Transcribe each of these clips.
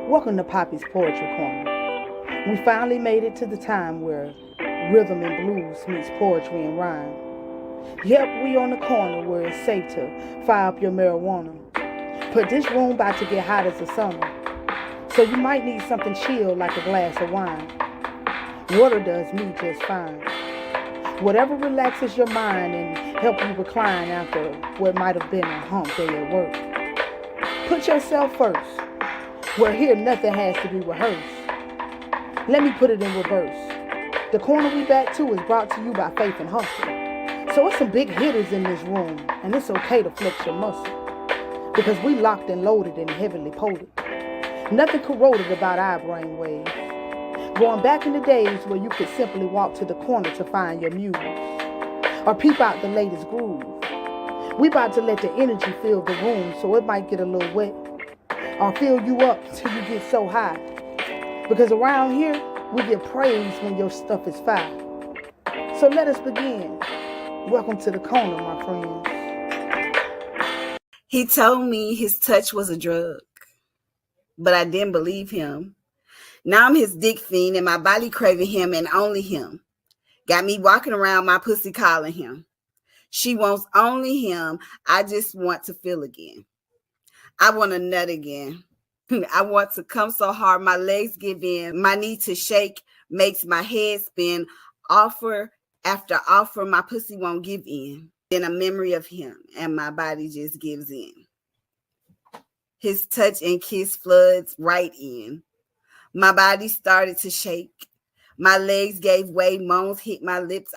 Welcome to Poppy's Poetry Corner. We finally made it to the time where rhythm and blues meets poetry and rhyme. Yep, we on the corner where it's safe to fire up your marijuana. But this room about to get hot as the summer, so you might need something chill like a glass of wine. Water does me just fine. Whatever relaxes your mind and help you recline after what might have been a hump day at work. Put yourself first. Where here nothing has to be rehearsed. Let me put it in reverse. The corner we back to is brought to you by Faith and Hustle. So it's some big hitters in this room, and it's okay to flex your muscle. Because we locked and loaded and heavily potent. Nothing corroded about our brain waves. Going back in the days where you could simply walk to the corner to find your muse. Or peep out the latest groove. We about to let the energy fill the room so it might get a little wet. Or fill you up till you get so high. Because around here, we get praise when your stuff is fire. So let us begin. Welcome to the corner, my friends. He told me his touch was a drug, but I didn't believe him. Now I'm his dick fiend and my body craving him and only him. Got me walking around my pussy calling him. She wants only him. I just want to feel again. I want to nut again. I want to come so hard my legs give in. My knee to shake makes my head spin. Offer after offer, my pussy won't give in. Then a memory of him and my body just gives in. His touch and kiss floods right in. My body started to shake. My legs gave way, moans hit my lips.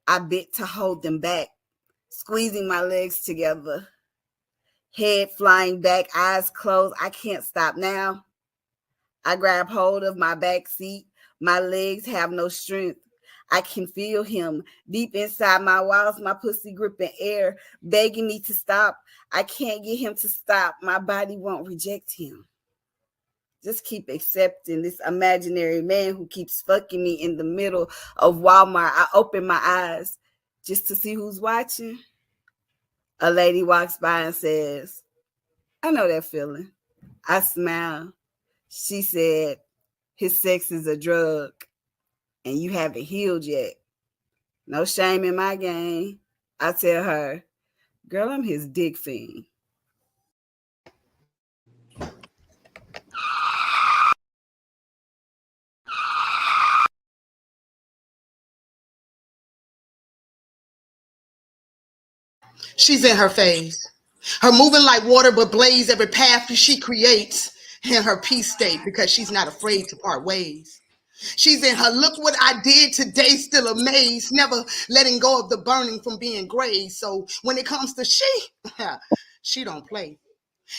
I bit to hold them back, squeezing my legs together. Head flying back, eyes closed. I can't stop now. I grab hold of my back seat. My legs have no strength. I can feel him deep inside my walls, my pussy gripping air, begging me to stop. I can't get him to stop. My body won't reject him. Just keep accepting this imaginary man who keeps fucking me in the middle of Walmart. I open my eyes just to see who's watching. A lady walks by and says, I know that feeling. I smile. She said, his sex is a drug and you haven't healed yet. No shame in my game. I tell her, girl, I'm his dick fiend. She's in her phase. Her moving like water but blaze every path she creates in her peace state because she's not afraid to part ways. She's in her look what I did today, still amazed, never letting go of the burning from being grazed. So when it comes to she don't play.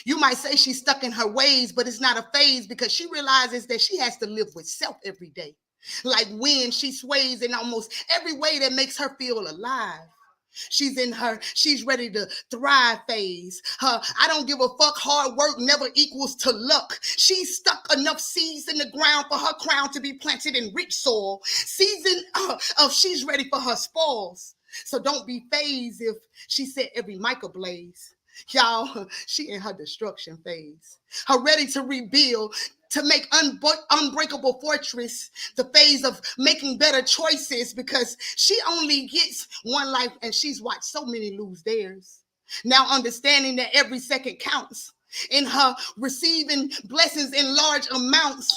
You might say she's stuck in her ways, but it's not a phase because she realizes that she has to live with self every day. Like wind, she sways in almost every way that makes her feel alive. She's in her, she's ready to thrive phase. Her, I don't give a fuck, hard work never equals to luck. She's stuck enough seeds in the ground for her crown to be planted in rich soil. Season of she's ready for her spoils. So don't be phased if she set every mic ablaze. Y'all, she in her destruction phase. Her ready to rebuild, to make unbreakable fortress, the phase of making better choices because she only gets one life and she's watched so many lose theirs. Now understanding that every second counts, in her receiving blessings in large amounts,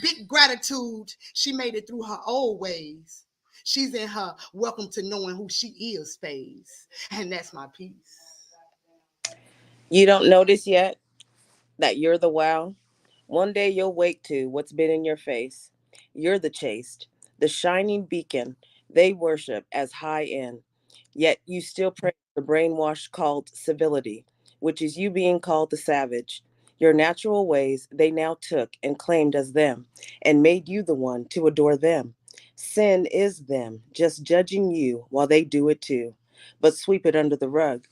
big gratitude, she made it through her old ways. She's in her welcome to knowing who she is phase. And that's my piece. You don't notice yet that you're the wow? One day you'll wake to what's been in your face. You're the chaste, the shining beacon they worship as high end. Yet you still praise the brainwash called civility, which is you being called the savage. Your natural ways they now took and claimed as them, and made you the one to adore them. Sin is them, just judging you while they do it too, but sweep it under the rug.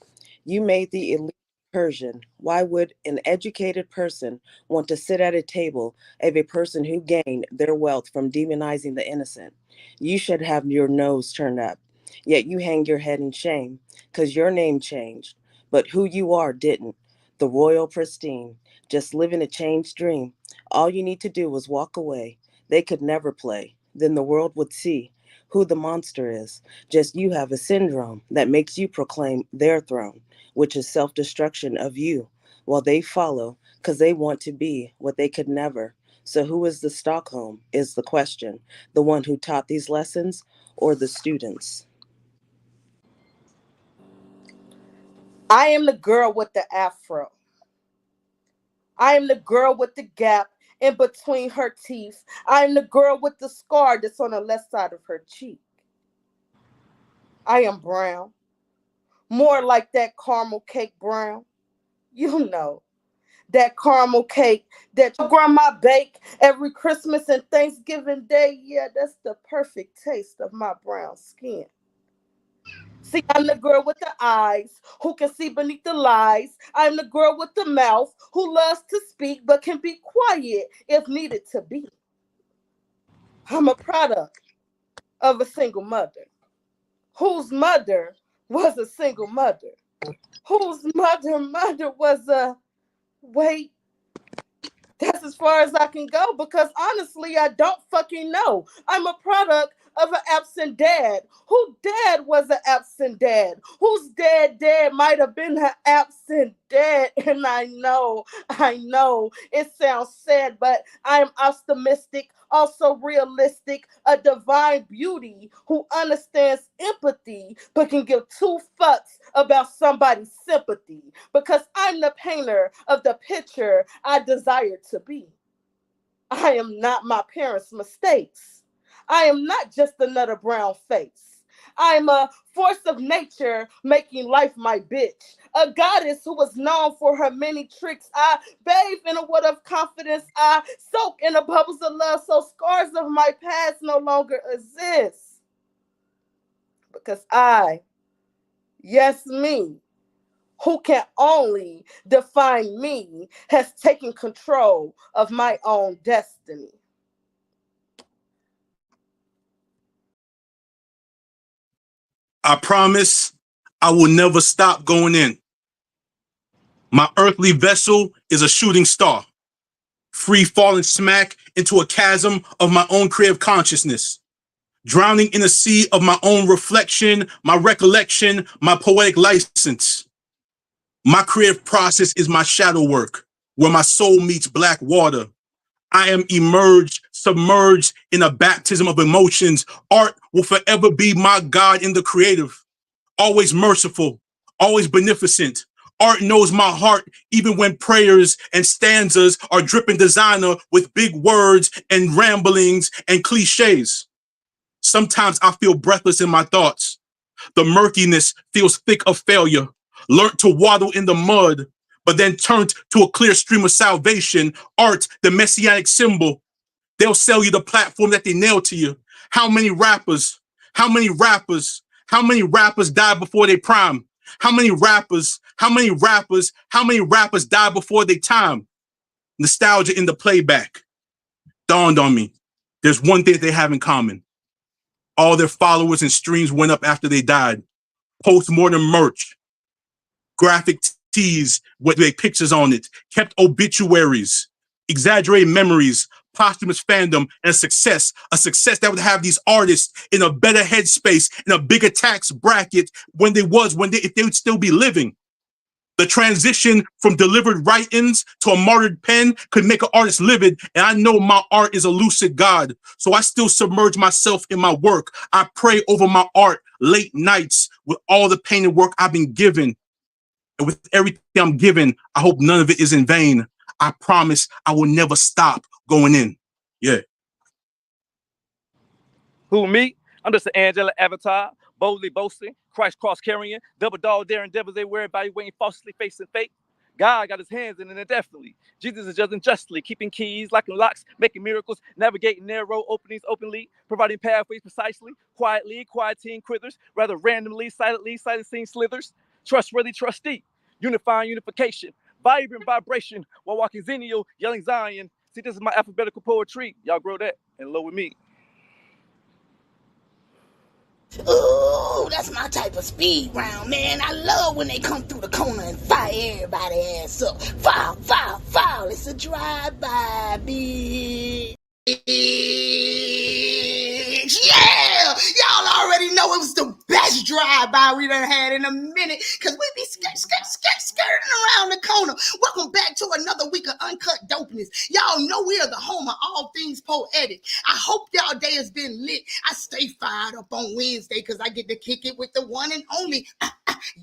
You made the elite Persian. Why would an educated person want to sit at a table of a person who gained their wealth from demonizing the innocent? You should have your nose turned up, yet you hang your head in shame because your name changed, but who you are didn't. the royal pristine, just living a changed dream. All you need to do was walk away. They could never play. Then the world would see who the monster is. Just you have a syndrome that makes you proclaim their throne, which is self destruction of you, while they follow because they want to be what they could never. So, who is the Stockholm? Is the question. The one who taught these lessons or the students? I am the girl with the afro. I am the girl with the gap in between her teeth. I am the girl with the scar that's on the left side of her cheek. I am brown, more like that caramel cake brown. You know, that caramel cake that your grandma bake every Christmas and Thanksgiving Day. Yeah, that's the perfect taste of my brown skin. See, I'm the girl with the eyes who can see beneath the lies. I'm the girl with the mouth who loves to speak but can be quiet if needed to be. I'm a product of a single mother whose mother was a single mother, whose mother was a wait. That's as far as I can go because honestly, I don't fucking know. I'm a product of an absent dad. Who dad was an absent dad? Whose dad might have been her absent dad? And I know, it sounds sad, but I'm optimistic, also realistic, a divine beauty who understands empathy, but can give two fucks about somebody's sympathy because I'm the painter of the picture I desire to be. I am not my parents' mistakes. I am not just another brown face. I'm a force of nature making life my bitch. A goddess who was known for her many tricks. I bathe in a water of confidence. I soak in the bubbles of love so scars of my past no longer exist. Because yes, me, who can only define me, has taken control of my own destiny. I promise I will never stop going in. My earthly vessel is a shooting star, free falling smack into a chasm of my own creative consciousness, drowning in a sea of my own reflection, my recollection, my poetic license. My creative process is my shadow work, where my soul meets black water. I am emerged, submerged in a baptism of emotions. Art will forever be my God in the creative, always merciful, always beneficent. Art knows my heart, even when prayers and stanzas are dripping designer with big words and ramblings and cliches. Sometimes I feel breathless in my thoughts. The murkiness feels thick of failure, learnt to waddle in the mud, but then turned to a clear stream of salvation. Art, the messianic symbol. They'll sell you the platform that they nailed to you. How many rappers, how many rappers, how many rappers died before their prime? How many rappers, how many rappers, how many rappers died before their time? Nostalgia in the playback dawned on me. There's one thing they have in common. All their followers and streams went up after they died. Post-mortem merch, graphic tees with their pictures on it, kept obituaries, exaggerated memories, posthumous fandom, and a success that would have these artists in a better headspace, in a bigger tax bracket if they would still be living. The transition from delivered write-ins to a martyred pen could make an artist livid, and I know my art is a lucid God, so I still submerge myself in my work. I pray over my art late nights with all the painted work I've been given. And with everything I'm given, I hope none of it is in vain. I promise I will never stop going in. Yeah. Who, me? I'm just an angelic avatar, boldly boasting, Christ cross carrying, double dog daring devils everywhere, evaluating falsely facing fate. God got his hands in it indefinitely. Jesus is judging justly, keeping keys, locking locks, making miracles, navigating narrow openings openly, providing pathways precisely, quietly, quieting quithers, rather randomly, silently, silencing slithers. Trustworthy, trustee, unifying unification, vibrant vibration, while walking Xennial, yelling Zion. See, this is my alphabetical poetry. Y'all grow that and low with me. Ooh, that's my type of speed round, man. I love when they come through the corner and fire everybody ass up. Foul, foul, foul. It's a drive-by, bitch. Yeah! Y'all already know it was the best drive-by we done had in a minute, because we be skirting around the corner. Welcome back to another week of Uncut Dopeness. Y'all know we are the home of all things poetic. I hope y'all day has been lit. I stay fired up on Wednesday because I get to kick it with the one and only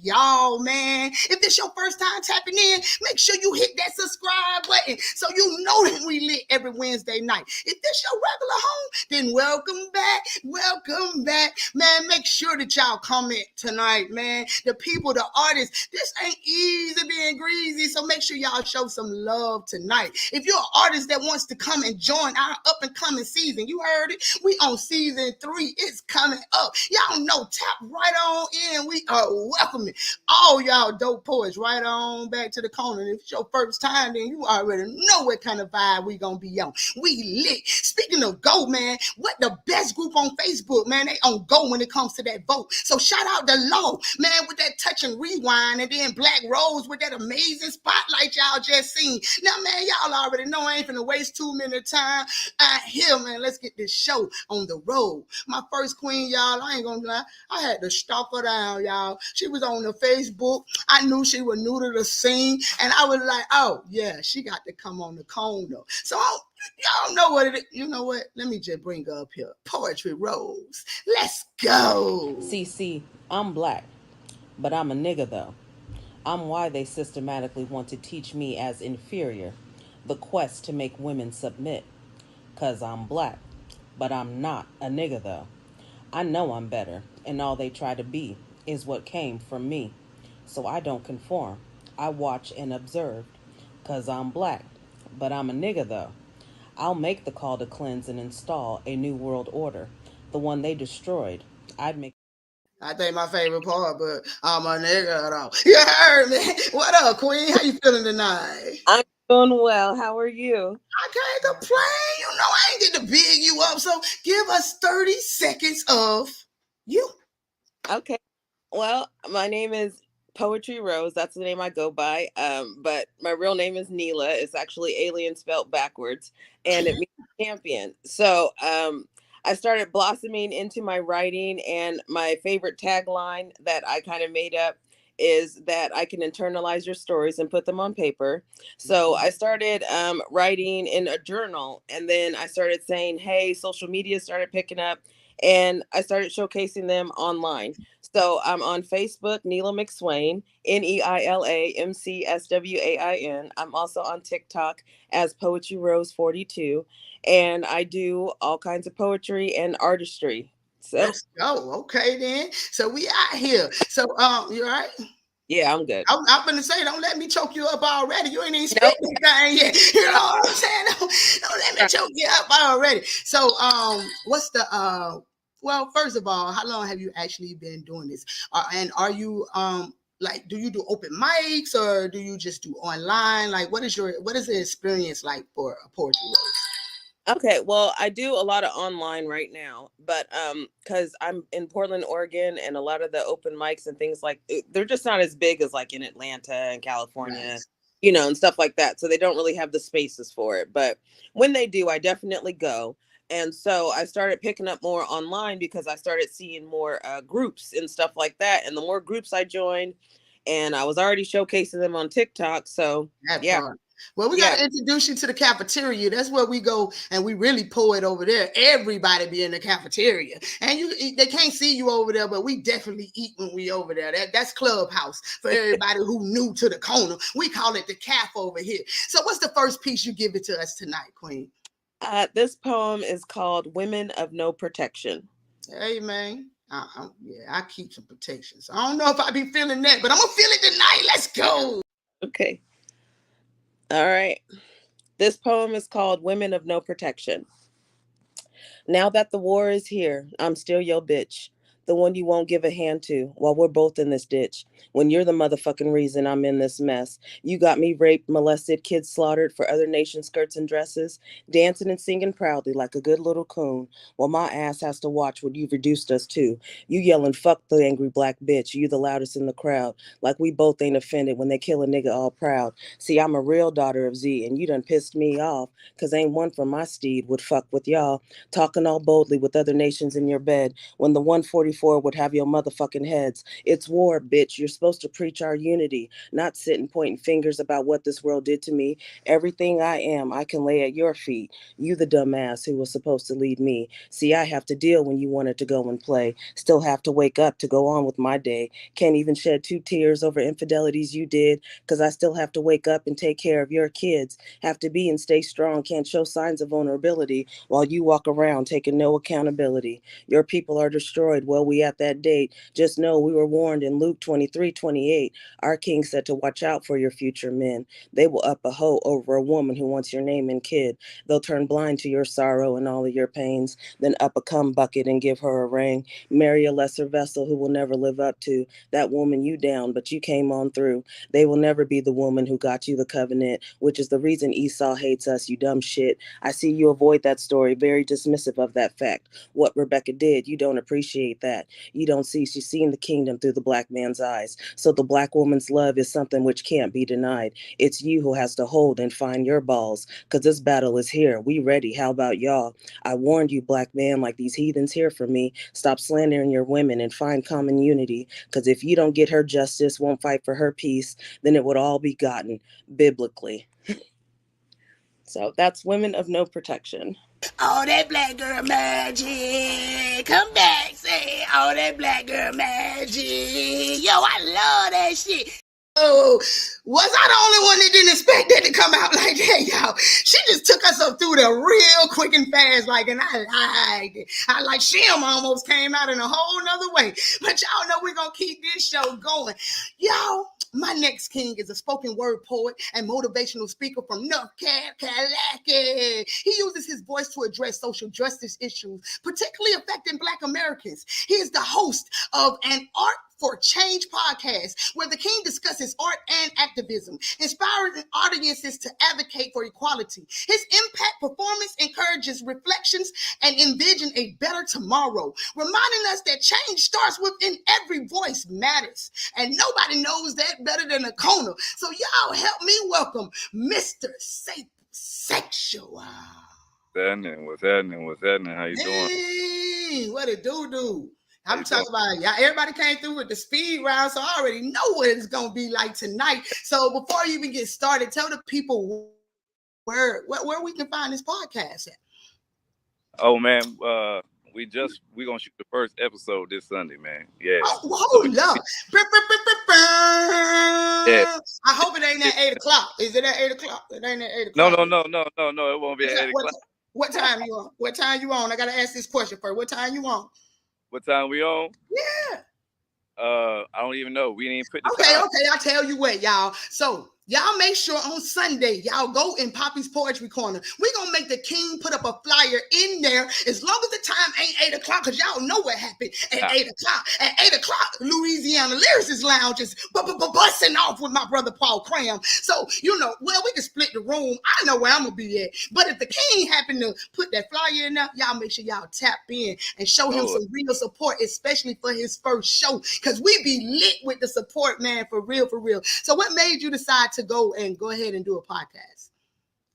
y'all, man. If this your first time tapping in, make sure you hit that subscribe button so you know that we lit every Wednesday night. If this your regular home, then welcome back. Welcome back. Man, make sure that y'all comment tonight, man. The people, the artists, this ain't easy being greasy, so make sure y'all show some love tonight. If you're an artist that wants to come and join our up-and-coming season, you heard it, we on season 3. It's coming up. Y'all know, tap right on in. We are welcoming all y'all dope poets right on back to the corner. If it's your first time, then you already know what kind of vibe we gonna be on. We lit. Speaking of go, man, what the best group on Facebook, man, they on go when it comes to that vote. So shout out to Low, man, with that touch and rewind, and then Black Rose with that amazing spotlight y'all just seen. Now, man, y'all already know I ain't finna waste too many time out here, man. Let's get this show on the road. My first queen, y'all, I ain't gonna lie, I had to stalk her down, y'all. She was on the Facebook. I knew she was new to the scene, and I was like, oh, yeah, she got to come on the corner. So y'all know what it is. You know what? Let me just bring her up here. Poetry Rose. Let's go. CC, I'm black, but I'm a nigga though. I'm why they systematically want to teach me as inferior, the quest to make women submit. 'Cause I'm black, but I'm not a nigga though. I know I'm better, and all they try to be is what came from me. So I don't conform. I watch and observe. 'Cause I'm black, but I'm a nigga though. I'll make the call to cleanse and install a new world order, the one they destroyed. I'd make I think my favorite part, but I'm a nigga though. You heard me. What up, Queen? How you feeling tonight? I'm doing well. How are you? I can't complain. You know I ain't get to big you up, so give us 30 seconds of you. Okay. Well, my name is Poetry Rose. That's the name I go by. But my real name is Neela. It's actually alien spelt backwards, and it means champion. So, I started blossoming into my writing, and my favorite tagline that I kind of made up is that I can internalize your stories and put them on paper. So I started writing in a journal, and then I started saying, "Hey, social media started picking up." And I started showcasing them online. So I'm on Facebook, Neela McSwain, NeilaMcswain. I'm also on TikTok as Poetry Rose 42, and I do all kinds of poetry and artistry. So Let's go. Okay, then. So we out here. So you all right? yeah, I'm good. I'm gonna say, don't let me choke you up already. You ain't even Nope. speaking anything yet. You know what I'm saying? Don't let me choke you up already. So what's the well, first of all, how long have you actually been doing this? And are you like, do you do open mics or do you just do online? Like, what is the experience like for a poetry roast? Okay, well, I do a lot of online right now, but cuz I'm in Portland, Oregon, and a lot of the open mics and things like they're just not as big as like in Atlanta and Right. California, and stuff like that. So they don't really have the spaces for it. But when they do, I definitely go. And so I started picking up more online because I started seeing more groups and stuff like that. And the more groups I joined, and I was already showcasing them on TikTok. So That yeah, part. Well, we got yeah, to introduce you to the cafeteria. That's where we go and we really pour it over there. Everybody be in the cafeteria. And they can't see you over there, but we definitely eat when we over there. That's Clubhouse for everybody who new to the corner. We call it the caf over here. So what's the first piece you give it to us tonight, Queen? this poem is called Women of No Protection. Hey, man. Yeah, I keep some protection. So I don't know if I be feeling that, but I'm going to feel it tonight. Let's go. Okay. All right. This poem is called Women of No Protection. Now that the war is here, I'm still your bitch. the one you won't give a hand to while we're both in this ditch. When you're the motherfucking reason I'm in this mess. You got me raped, molested, kids slaughtered for other nations' skirts and dresses, dancing and singing proudly like a good little coon, while my ass has to watch what you've reduced us to. You yelling, fuck the angry black bitch, you the loudest in the crowd, like we both ain't offended when they kill a nigga all proud. See, I'm a real daughter of Z, and you done pissed me off, 'cause ain't one from my steed would fuck with y'all, talking all boldly with other nations in your bed, when the 144 would have your motherfucking heads. It's war, bitch. You're supposed to preach our unity, not sit and pointing fingers about what this world did to me. Everything I am, I can lay at your feet. You the dumbass who was supposed to lead me. See, I have to deal when you wanted to go and play. Still have to wake up to go on with my day. Can't even shed 2 tears over infidelities you did, 'cause I still have to wake up and take care of your kids. Have to be and stay strong, can't show signs of vulnerability while you walk around taking no accountability. Your people are destroyed. Well, we at that date. Just know we were warned in Luke 23:28. Our king said to watch out for your future men. They will up a hoe over a woman who wants your name and kid. They'll turn blind to your sorrow and all of your pains, then up a cum bucket and give her a ring. Marry a lesser vessel who will never live up to that woman you down, but you came on through. They will never be the woman who got you the covenant, which is the reason Esau hates us, you dumb shit. I see you avoid that story, very dismissive of that fact. What Rebecca did, you don't appreciate that. You don't see she's seen the kingdom through the black man's eyes. So the black woman's love is something which can't be denied. It's you who has to hold and find your balls, because this battle is here. We ready. How about y'all? I warned you, black man, like these heathens here for me. Stop slandering your women and find common unity, because if you don't get her justice, won't fight for her peace, then it would all be gotten biblically. So that's Women of No Protection. All that black girl magic. Come back, say all that black girl magic. Yo, I love that shit. Oh, was I the only one that didn't expect that to come out like that, y'all? She just took us up through the real quick and fast, like, and I liked it. I like Shim almost came out in a whole nother way. But y'all know we're gonna keep this show going. Y'all, my next king is a spoken word poet and motivational speaker from North Carolina. He uses his voice to address social justice issues, particularly affecting Black Americans. He is the host of an Art for Change podcast, where the king discusses art and activism, inspiring audiences to advocate for equality. His impact performance encourages reflections and envision a better tomorrow, reminding us that change starts within every voice matters. And nobody knows that better than the corner. So y'all help me welcome Mr. Sexual. What's happening? What's happening? How you doing? Hey, what it do? I'm talking about y'all. Everybody came through with the speed round, so I already know what it's gonna be like tonight. So before you even get started, tell the people where we can find this podcast at. Oh man, we gonna shoot the first episode this Sunday, man. Yeah. Oh, hold up. Yeah. I hope it ain't at 8:00. Is it at 8:00? It ain't at 8:00. No. It won't be at 8:00. What time you on? What time you on? I gotta ask this question first. What time you on? What time we on? Yeah. I don't even know. We didn't put the time. time. Okay. I tell you what, y'all. So y'all make sure on Sunday, y'all go in Poppy's Poetry Corner. We're going to make the king put up a flyer in there as long as the time ain't 8:00, because y'all know what happened at 8:00. At 8:00, Louisiana Lyricist Lounge is busting off with my brother Paul Cram. So, we can split the room. I know where I'm going to be at. But if the king happened to put that flyer in there, y'all make sure y'all tap in and show him some real support, especially for his first show, because we be lit with the support, man, for real, for real. So what made you decide to go ahead and do a podcast?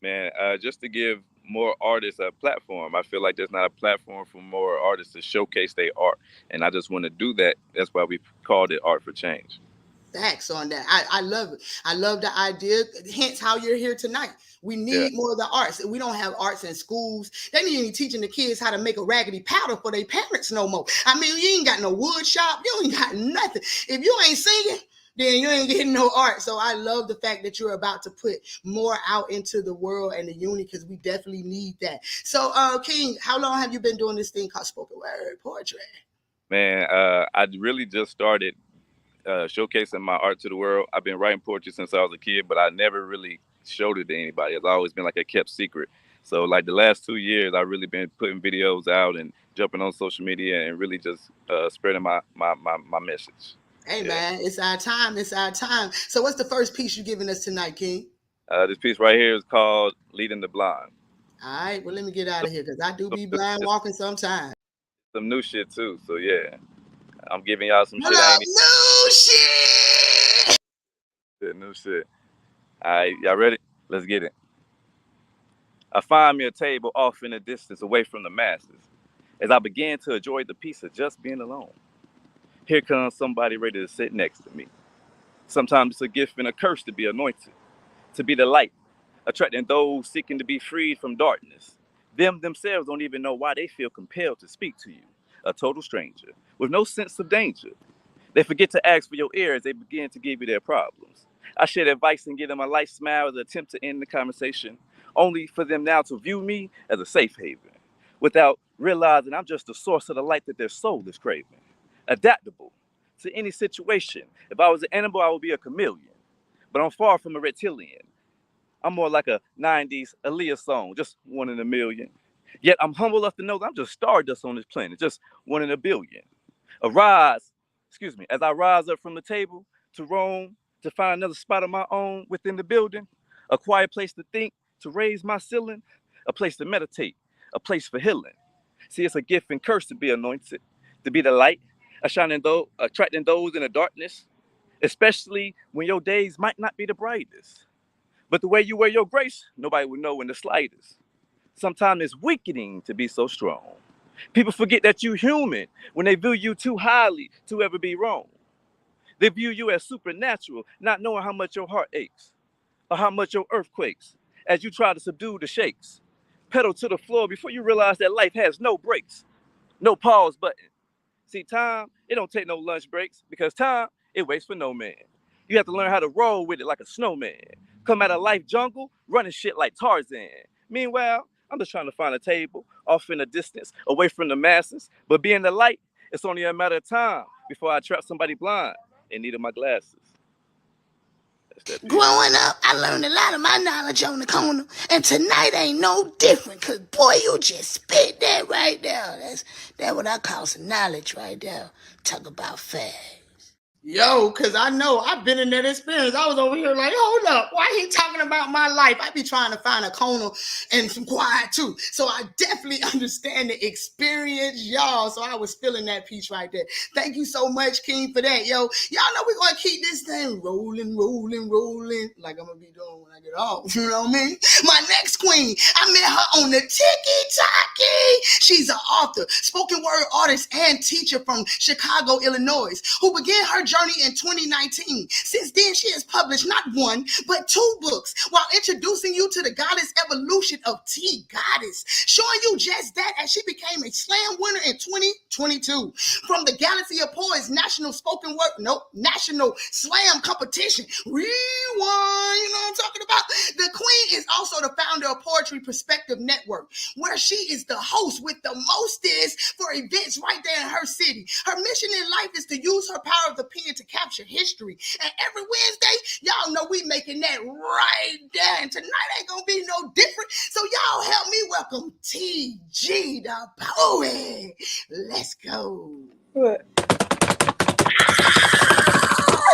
Man, just to give more artists a platform. I feel like there's not a platform for more artists to showcase their art, and I just want to do that. That's why we called it Art for Change. Facts on that. I love it. I love the idea. Hence how you're here tonight. We need more of the arts. We don't have arts in schools. They need any teaching the kids how to make a raggedy powder for their parents no more. I mean, you ain't got no wood shop. You ain't got nothing. If you ain't singing, then you ain't getting no art. So I love the fact that you're about to put more out into the world and the uni, because we definitely need that. So, King, how long have you been doing this thing called spoken word poetry? Man, I really just started showcasing my art to the world. I've been writing poetry since I was a kid, but I never really showed it to anybody. It's always been like a kept secret. So like the last 2 years, I've really been putting videos out and jumping on social media and really just spreading my message. Hey, Yeah. man, it's our time. It's our time. So what's the first piece you giving us tonight, King? This piece right here is called "Leading the Blind." All right, well, let me get out of here because I do be blind It's walking sometimes. some new shit too. So yeah, I'm giving y'all some Pull shit I up ain't new shit. even new shit. All right, y'all ready? Let's get it. I find me a table off in the distance, away from the masses, as I began to enjoy the peace of just being alone. Here comes somebody ready to sit next to me. Sometimes it's a gift and a curse to be anointed, to be the light, attracting those seeking to be freed from darkness. Them themselves don't even know why they feel compelled to speak to you, a total stranger, with no sense of danger. They forget to ask for your ear as they begin to give you their problems. I share advice and give them a light smile as an attempt to end the conversation, only for them now to view me as a safe haven, without realizing I'm just the source of the light that their soul is craving. Adaptable to any situation. If I was an animal, I would be a chameleon, but I'm far from a reptilian. I'm more like a 90s Aaliyah song, just one in a million. Yet I'm humble enough to know that I'm just stardust on this planet, just one in a billion. Arise, as I rise up from the table to roam, to find another spot of my own within the building, a quiet place to think, to raise my ceiling, a place to meditate, a place for healing. See, it's a gift and curse to be anointed, to be the light, attracting those in the darkness, especially when your days might not be the brightest. But the way you wear your grace, nobody would know in the slightest. Sometimes it's weakening to be so strong. People forget that you're human when they view you too highly to ever be wrong. They view you as supernatural, not knowing how much your heart aches or how much your earth quakes as you try to subdue the shakes. Pedal to the floor before you realize that life has no brakes, no pause button. See, time, it don't take no lunch breaks because time, it waits for no man. You have to learn how to roll with it like a snowman. Come out of life jungle, running shit like Tarzan. Meanwhile, I'm just trying to find a table off in the distance, away from the masses. But being the light, it's only a matter of time before I trap somebody blind in need of my glasses. That's that piece. Growing up, I learned a lot of my knowledge on the corner, and tonight ain't no different. Cause boy, you just spit that right there. That's what I call some knowledge right there. Talk about facts. Yo, cause I know I've been in that experience. I was over here like, hold up, why he talking about my life? I be trying to find a corner and some quiet too. So I definitely understand the experience, y'all. So I was feeling that piece right there. Thank you so much, King, for that. Yo, y'all know we're gonna keep this thing rolling, like I'm gonna be doing when I get off. You know what I mean? My next queen, I met her on the Tiki-Taki. She's an author, spoken word artist, and teacher from Chicago, Illinois, who began her journey in 2019. Since then, she has published not one, but 2 books while introducing you to the goddess evolution of T Goddess, showing you just that as she became a slam winner in 2022 from the Galaxy of Poets National National Slam Competition. Rewind, you know what I'm talking about? The queen is also the founder of Poetry Perspective Network, where she is the host with the mostest for events right there in her city. Her mission in life is to use her power of the pen to capture history. And every Wednesday, y'all know we making that right there. And tonight ain't gonna be no different. So y'all help me welcome TG the poet. Let's go. What?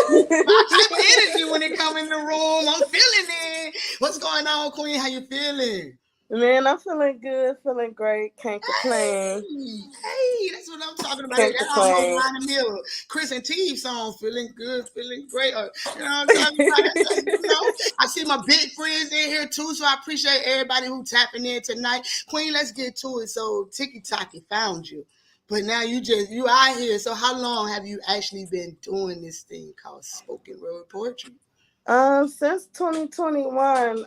My type of energy when it come in the room. I'm feeling it. What's going on, Queen? How you feeling? Man, I'm feeling good, feeling great. Can't complain. Hey, that's what I'm talking about. Can't That almost complain. reminded me of Chris and Teve song, feeling good, feeling great. You know what I'm talking about? You know, I see my big friends in here too, so I appreciate everybody who tapping in tonight. Queen, let's get to it. So Tiki-Taki found you, but now you out here. So how long have you actually been doing this thing called spoken word poetry? Since 2021,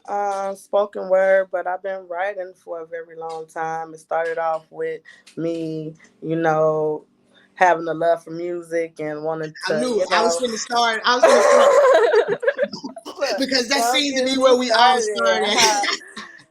spoken word, but I've been writing for a very long time. It started off with me, having a love for music and wanting to, I knew it. I was going to start. Because that seems to be where we all started.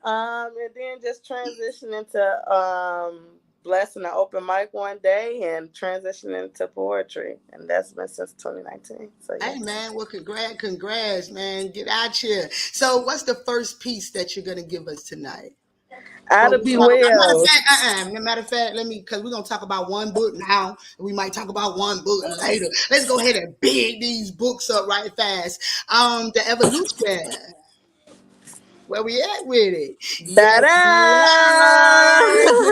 And then just transition into blessing an open mic one day and transitioning into poetry, and that's been since 2019. So yeah. Hey man, well congrats, man. Get out here. So what's the first piece that you're gonna give us tonight? Ida But B. Wells. matter of fact, let me, because we're gonna talk about one book now, and we might talk about one book later. Let's go ahead and big these books up right fast. The Evolution. Where we at with it? Yes, Da-da! Lord.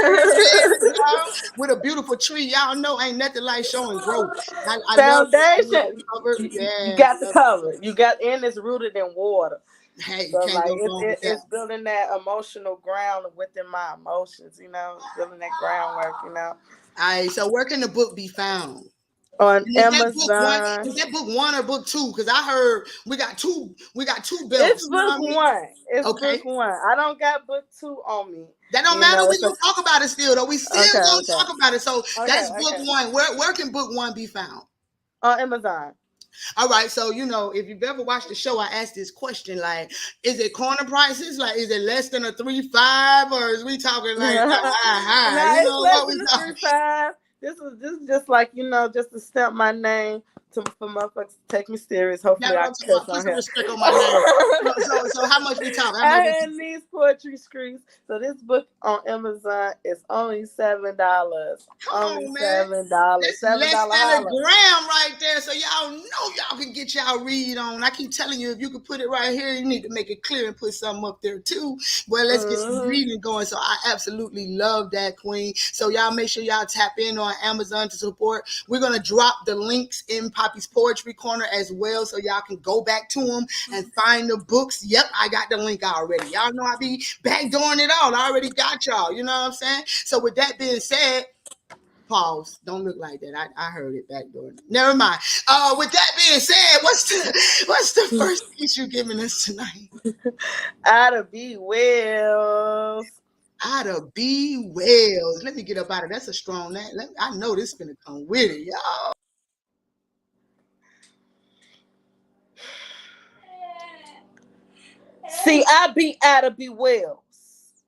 There it is, y'all. With a beautiful tree. Y'all know ain't nothing like showing growth. I love the Foundation. cover. You Yes, got the love the cover. cover. You got, and it's rooted in water. Hey, you So can't like go wrong with that. it's building that emotional ground within my emotions, building that groundwork, All right, so where can the book be found? On And is that book one? Amazon. Is that book one or book two? Because I heard we got two. We got two It's belts. You know book what I mean? one. It's Okay. book one. I don't got book two on me. That don't matter. We So gonna talk about it still, though. We still okay, gonna okay, talk about it. So okay, that's book okay. one. Where can book one be found? On Amazon. All right. So if you've ever watched the show, I asked this question: like, is it corner prices? Like, is it less than a 3.5, or is we talking like No, You it's know less what we than the talking? 3.5. This is just like just to stamp my name for motherfuckers to take me serious. That's Hopefully what I I'm can talking cuss about. Put on some here. respect on my name. So how much we talking? How much we And these poetry streets. So this book on Amazon is only $7. Come Only on, man. $7. That's $7 less than a holla. gram right there. So y'all know y'all can get y'all read on. I keep telling you, if you could put it right here, you need to make it clear and put something up there too. Well, let's get some reading going. So I absolutely love that, Queen. So y'all make sure y'all tap in on Amazon to support. We're gonna drop the links in Poppy's Poetry Corner as well, so y'all can go back to them and find the books. Yep, I got the link already. Y'all know I be backdooring it all. I already got y'all. You know what I'm saying? So with that being said, pause. Don't look like that. I heard it back door. Never mind. With that being said, what's the first piece you giving us tonight? Ida B. Wells. Ida B. Wells. Let me get up out of that's a strong name. I know this is gonna come with it, y'all. See, I be Ida B. Wells,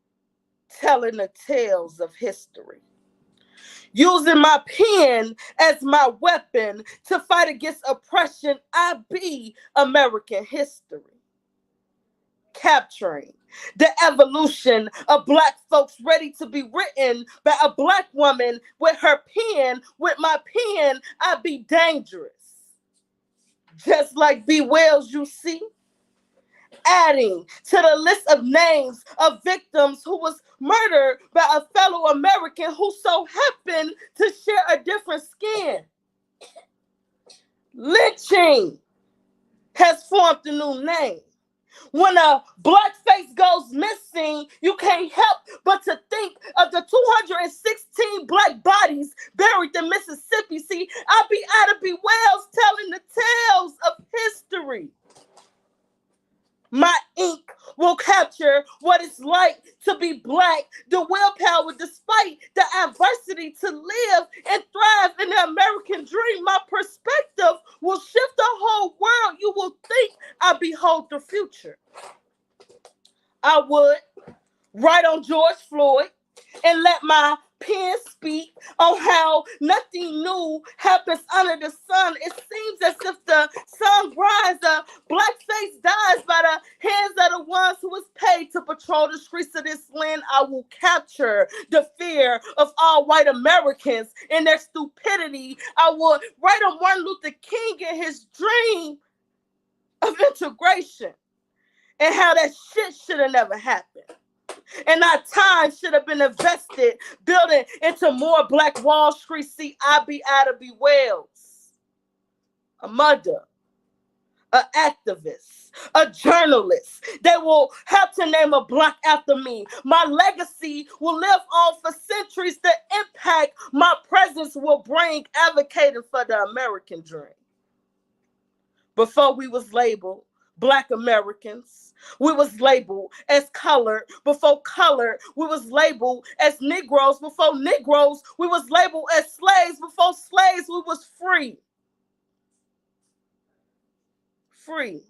telling the tales of history, using my pen as my weapon to fight against oppression. I be American history, capturing the evolution of Black folks ready to be written by a Black woman with her pen. With my pen, I be dangerous. Just like B. Wells, you see, adding to the list of names of victims who was murdered by a fellow American who so happened to share a different skin. Lynching has formed a new name. When a Black face goes missing, you can't help but to think of the 216 Black bodies buried in Mississippi. See, I be Ida B. Wells telling the tales of history. My ink will capture what it's like to be Black, the willpower despite the adversity to live and thrive in the American dream. My perspective will shift the whole world. You will think I behold the future. I would write on George Floyd and let my pen speak on how nothing new happens under the sun. It seems as if the sun rises, a Black face dies by the hands of the ones who was paid to patrol the streets of this land. I will capture the fear of all white Americans and their stupidity. I will write on Martin Luther King and his dream of integration and how that shit should have never happened. And our time should have been invested building into more Black Wall Street. See, I be Ida B. Wells, a mother, an activist, a journalist. They will have to name a block after me. My legacy will live on for centuries. The impact my presence will bring, advocating for the American dream. Before we was labeled Black Americans, we was labeled as colored. Before colored, we was labeled as Negroes. Before Negroes, we was labeled as slaves. Before slaves, we was free. Free.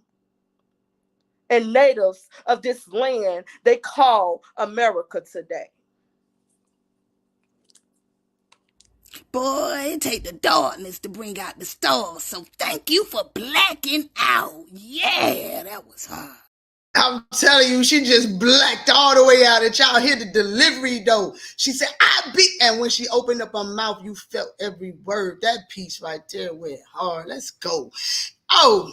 And natives of this land they call America today. Boy, it take the darkness to bring out the stars. So thank you for blacking out. Yeah, that was hard. I'm telling you, she just blacked all the way out. And y'all hear the delivery though. She said, I beat. And when she opened up her mouth, you felt every word. That piece right there went hard. Let's go. Oh,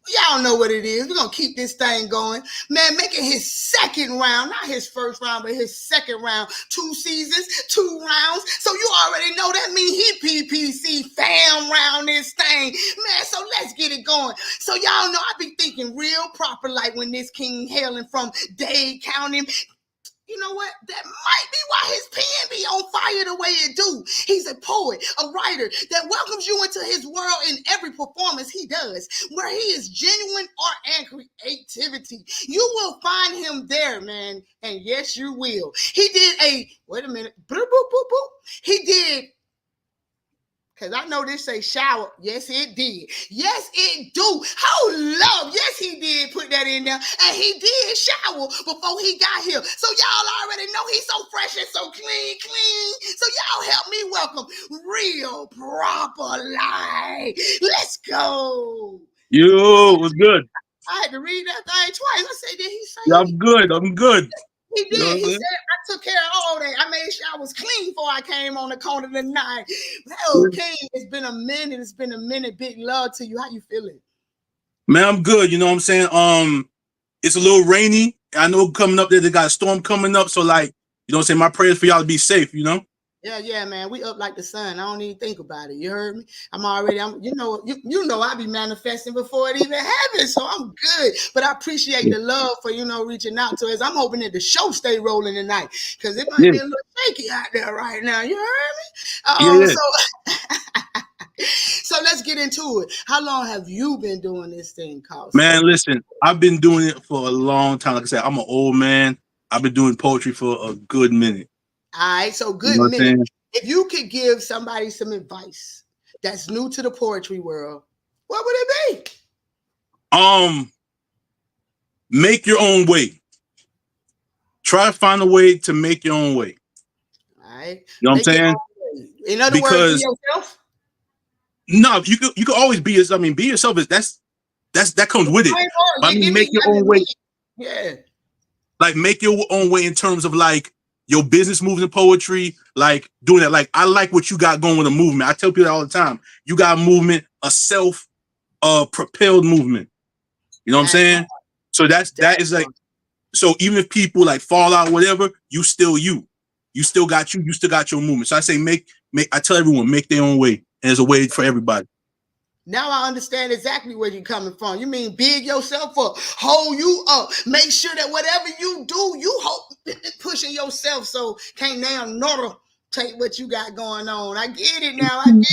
y'all know what it is. We're going to keep this thing going. Man, making his second round, not his first round, but his second round. 2 seasons, 2 rounds. So you already know that means he P.P.C. fam round this thing. Man, so let's get it going. So y'all know I be thinking real proper, like when this king hailing from Dade County. You know what? That might be why his pen be on fire the way it do. He's a poet, a writer that welcomes you into his world in every performance he does, where he is genuine art and creativity. You will find him there, man. And yes, you will. He did a, wait a minute, boop, boop, boop, boop. He did, because I know this say shower. Yes, it did. Yes, it do. Oh, love. Yes, he did put that in there. And he did shower before he got here. So y'all already know he's so fresh and so clean. So y'all help me welcome Real Proper Life. Let's go. Yo, it was good. I had to read that thing twice. I said, did he say Yeah, it? I'm good. He did. You know He said, I took care of all that. I made sure I was clean before I came on the corner tonight. Okay, it's been a minute. It's been a minute. Big love to you. How you feeling? Man, I'm good. You know what I'm saying? It's a little rainy. I know coming up there, they got a storm coming up. So, like, you know what I'm saying? My prayers for y'all to be safe, you know? Yeah, man. We up like the sun. I don't even think about it. You heard me? You know, I be manifesting before it even happens. So I'm good. But I appreciate the love for, reaching out to us. I'm hoping that the show stay rolling tonight because it might be a little shaky out there right now. You heard me? So let's get into it. How long have you been doing this thing called? Man, listen, I've been doing it for a long time. Like I said, I'm an old man. I've been doing poetry for a good minute. All right, so good minute. If you could give somebody some advice that's new to the poetry world, what would it be? Make your own way. Try to find a way to make your own way. All right. You know what I'm saying? In other words, be yourself. No, you could always be yourself. I mean, be yourself is that comes with it. I mean, make your own way. Yeah. Like make your own way in terms of like your business moves in poetry, like doing that. Like I like what you got going with a movement. I tell people that all the time. You got a movement, a self propelled movement. You know what I'm saying? So that is like, so even if people like fall out or whatever, you still you. You still got you still got your movement. So I say I tell everyone, make their own way. And there's a way for everybody. Now I understand exactly where you're coming from. You mean big yourself up, hold you up, make sure that whatever you do, you pushing yourself so can't now nor take what you got going on. I get it now. I get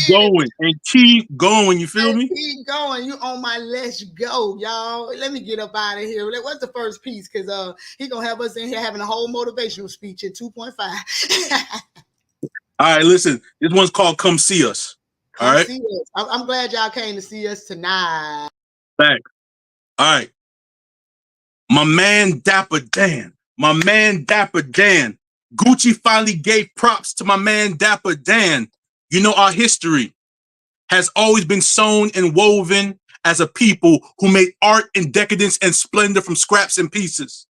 it. Keep going. You feel me? Keep going. You on my let's go, y'all. Let me get up out of here. What's the first piece? Because he gonna have us in here having a whole motivational speech in 2.5. All right, listen. This one's called "Come See Us." All right. See us. I'm glad y'all came to see us tonight. Thanks. All right. My man Dapper Dan. Gucci finally gave props to my man Dapper Dan. You know, our history has always been sewn and woven as a people who made art and decadence and splendor from scraps and pieces.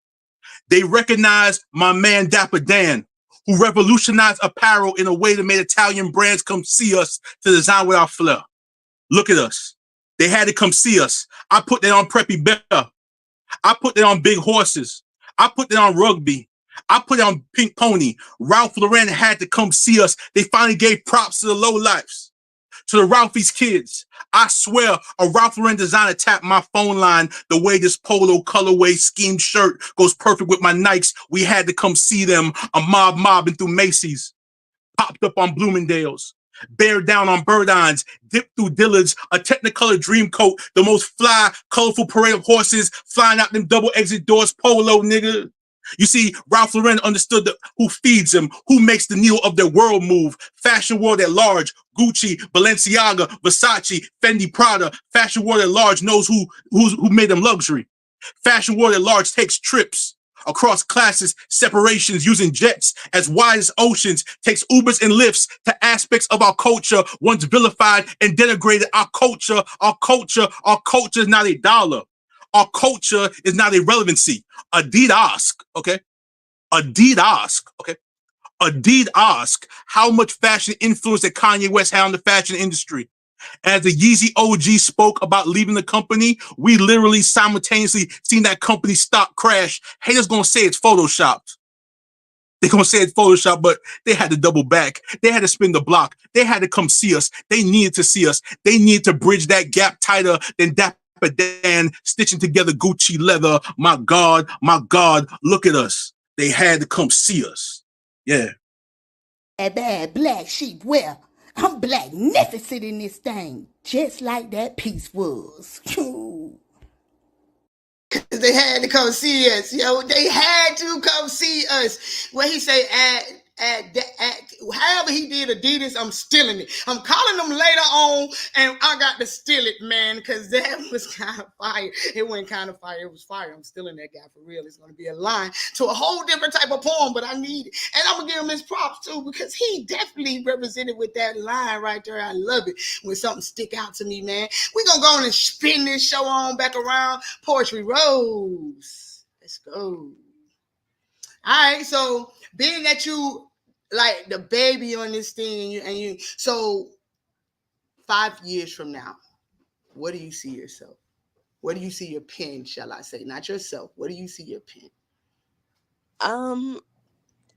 They recognize my man Dapper Dan, who revolutionized apparel in a way that made Italian brands come see us to design with our flair. Look at us. They had to come see us. I put that on Preppy Bear. I put that on Big Horses. I put that on Rugby. I put it on Pink Pony. Ralph Lauren had to come see us. They finally gave props to the lowlifes. To the Ralphie's kids. I swear a Ralph Lauren designer tapped my phone line the way this polo colorway scheme shirt goes perfect with my Nikes. We had to come see them. A mobbing through Macy's. Popped up on Bloomingdale's. Bear down on Burdines, dipped through Dillard's, a Technicolor dream coat, the most fly, colorful parade of horses, flying out them double exit doors, polo, nigga. You see, Ralph Lauren understood who feeds them, who makes the needle of their world move. Fashion world at large, Gucci, Balenciaga, Versace, Fendi, Prada. Fashion world at large knows who made them luxury. Fashion world at large takes trips across classes, separations, using jets as wide as oceans, takes Ubers and Lyfts to aspects of our culture once vilified and denigrated. Our culture is not a dollar. Our culture is not irrelevancy. Adidas, okay? Adidas, okay? Adidas, how much fashion influence that Kanye West had on the fashion industry. As the Yeezy OG spoke about leaving the company, we literally simultaneously seen that company stock crash. Haters gonna say it's photoshopped. They're gonna say it's Photoshop, but they had to double back. They had to spin the block. They had to come see us. They needed to see us. They needed to bridge that gap tighter than Dapper Dan stitching together Gucci leather. My God, look at us. They had to come see us. Yeah. Bad black sheep, well, I'm blacknificent in this thing, just like that piece was. They had to come see us, yo. They had to come see us. What he say, however he did Adidas, I'm stealing it. I'm calling them later on, and I got to steal it, man, because that was kind of fire. It wasn't kind of fire, it was fire. I'm stealing that guy for real. It's going to be a line to a whole different type of poem, but I need it. And I'm going to give him his props, too, because he definitely represented with that line right there. I love it when something stick out to me, man. We're going to go on and spin this show on back around. Poetry Rose. Let's go. All right, so being that you like the baby on this thing, and you so 5 years from now, what do you see yourself? What do you see your pen, shall I say? Not yourself. What do you see your pen? Um,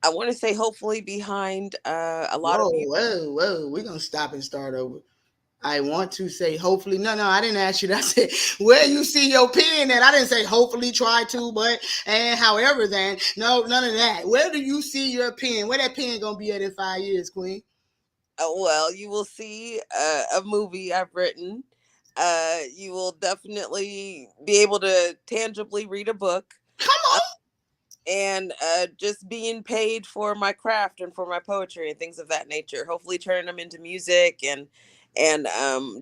I want to say hopefully behind a lot of music. Whoa. We're gonna stop and start over. I want to say hopefully. No, I didn't ask you that. I said where you see your pen at. I didn't say hopefully try to, but and however then. No, none of that. Where do you see your pen? Where that pen gonna be at in 5 years, Queen? Well, you will see a movie I've written. You will definitely be able to tangibly read a book. Come Uh, on. and just being paid for my craft and for my poetry and things of that nature. Hopefully turning them into music and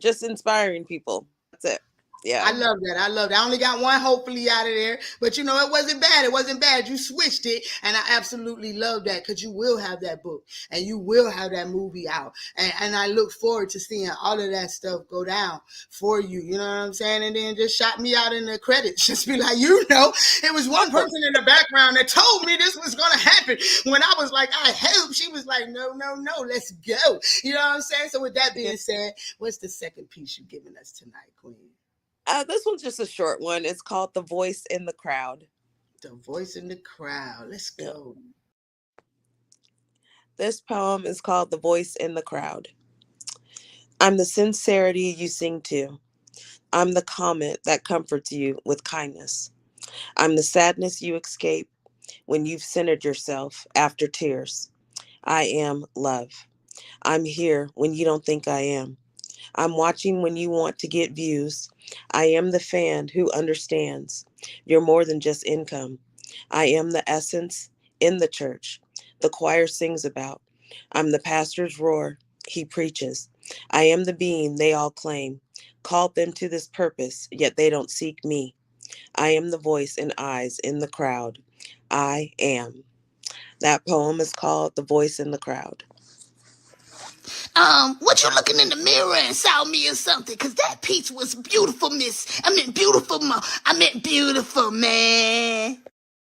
just inspiring people. That's it. I Yeah. love that. I love that. I only got one hopefully out of there, but you know, it wasn't bad. It wasn't bad. You switched it, and I absolutely love that because you will have that book and you will have that movie out. And I look forward to seeing all of that stuff go down for you. You know what I'm saying? And then just shot me out in the credits. Just be like, it was one person in the background that told me this was going to happen. When I was like, I hope, she was like, no, let's go. You know what I'm saying? So with that being said, what's the second piece you've given us tonight, Queen? This one's just a short one. It's called The Voice in the Crowd. The voice in the crowd. Let's Yeah. go. This poem is called The Voice in the Crowd. I'm the sincerity you sing to. I'm the comment that comforts you with kindness. I'm the sadness you escape when you've centered yourself after tears. I am love. I'm here when you don't think I am. I'm watching when you want to get views. I am the fan who understands. You're more than just income. I am the essence in the church the choir sings about. I'm the pastor's roar he preaches. I am the being they all claim. Called them to this purpose, yet they don't seek me. I am the voice and eyes in the crowd. I am. That poem is called The Voice in the Crowd. What you looking in the mirror and saw me or something? Cause that piece was beautiful, miss. I meant beautiful, beautiful, man.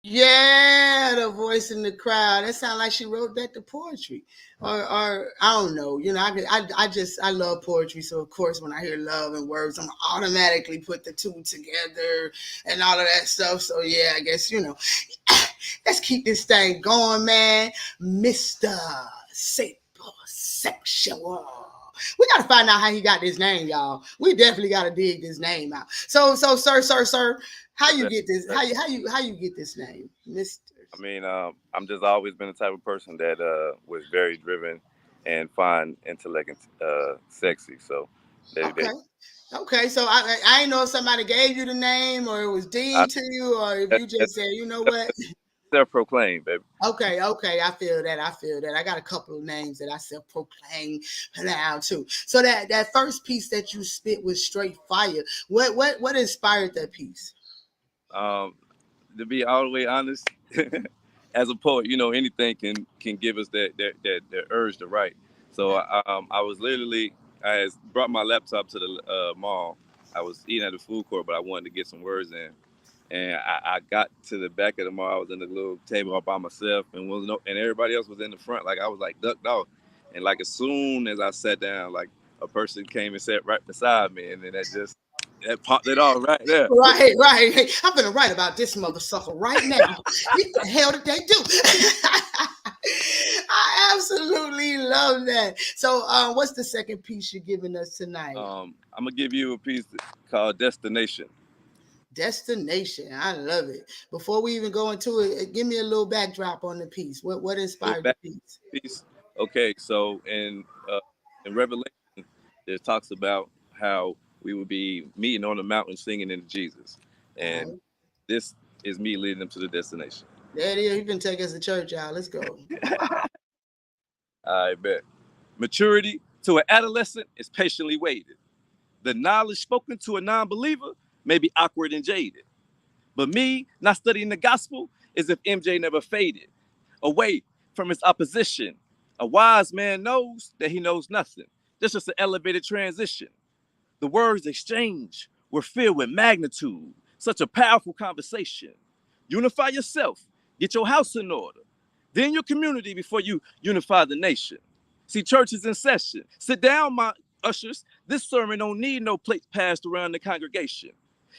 Yeah, the voice in the crowd. That sounds like she wrote that to poetry, or I don't know. You know, I love poetry. So of course, when I hear love and words, I'm automatically put the two together and all of that stuff. So yeah, I guess let's keep this thing going, man, Mister Sapiosexual. We got to find out how he got this name, y'all. We definitely got to dig this name out. So, sir, how you get this? How you get this name, Mister? I mean, I'm just always been the type of person that was very driven and find intellect sexy. So, Okay. Okay, so I didn't know if somebody gave you the name or it was I, deemed to you or if you just said, you know that's what? self-proclaimed, baby. Okay, I feel that. I got a couple of names that I self-proclaim now too. So that first piece that you spit was straight fire. What inspired that piece? Um, to be all the way honest, as a poet, anything can give us that urge to write. So I was literally I had brought my laptop to the mall, I was eating at the food court, but I wanted to get some words in. And I got to the back of the mall. I was in the little table all by myself, and and everybody else was in the front. Like I was like ducked off, and like as soon as I sat down, like a person came and sat right beside me, and then that popped it off right there. Right. Hey, I'm gonna write about this mother sucker right now. What the hell did they do? I absolutely love that. So, what's the second piece you're giving us tonight? I'm gonna give you a piece called Destination. Destination. I love it. Before we even go into it, give me a little backdrop on the piece. What inspired the piece? Okay, so in Revelation, it talks about how we would be meeting on the mountain singing into Jesus, and this is me leading them to the destination. There it is. You can take us to church, y'all. Let's go. I bet. Maturity to an adolescent is patiently waited. The knowledge spoken to a non-believer may be awkward and jaded. But me, not studying the gospel, is if MJ never faded away from his opposition. A wise man knows that he knows nothing. This is an elevated transition. The words exchanged were filled with magnitude. Such a powerful conversation. Unify yourself. Get your house in order. Then your community before you unify the nation. See, church is in session. Sit down, my ushers. This sermon don't need no plates passed around the congregation.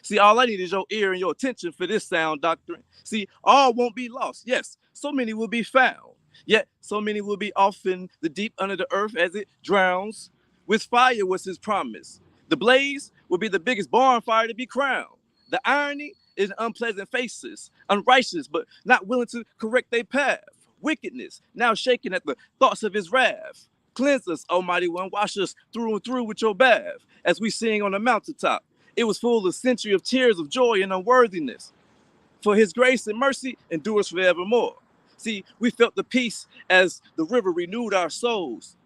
See, all I need is your ear and your attention for this sound doctrine. See, all won't be lost. Yes, so many will be found. Yet, so many will be off in the deep under the earth as it drowns. With fire was his promise. The blaze will be the biggest bonfire to be crowned. The irony is unpleasant faces, unrighteous but not willing to correct their path. Wickedness, now shaken at the thoughts of his wrath. Cleanse us, Almighty One, wash us through and through with your bath. As we sing on the mountaintop, it was full of a century of tears of joy and unworthiness. For his grace and mercy endures forevermore. See, we felt the peace as the river renewed our souls.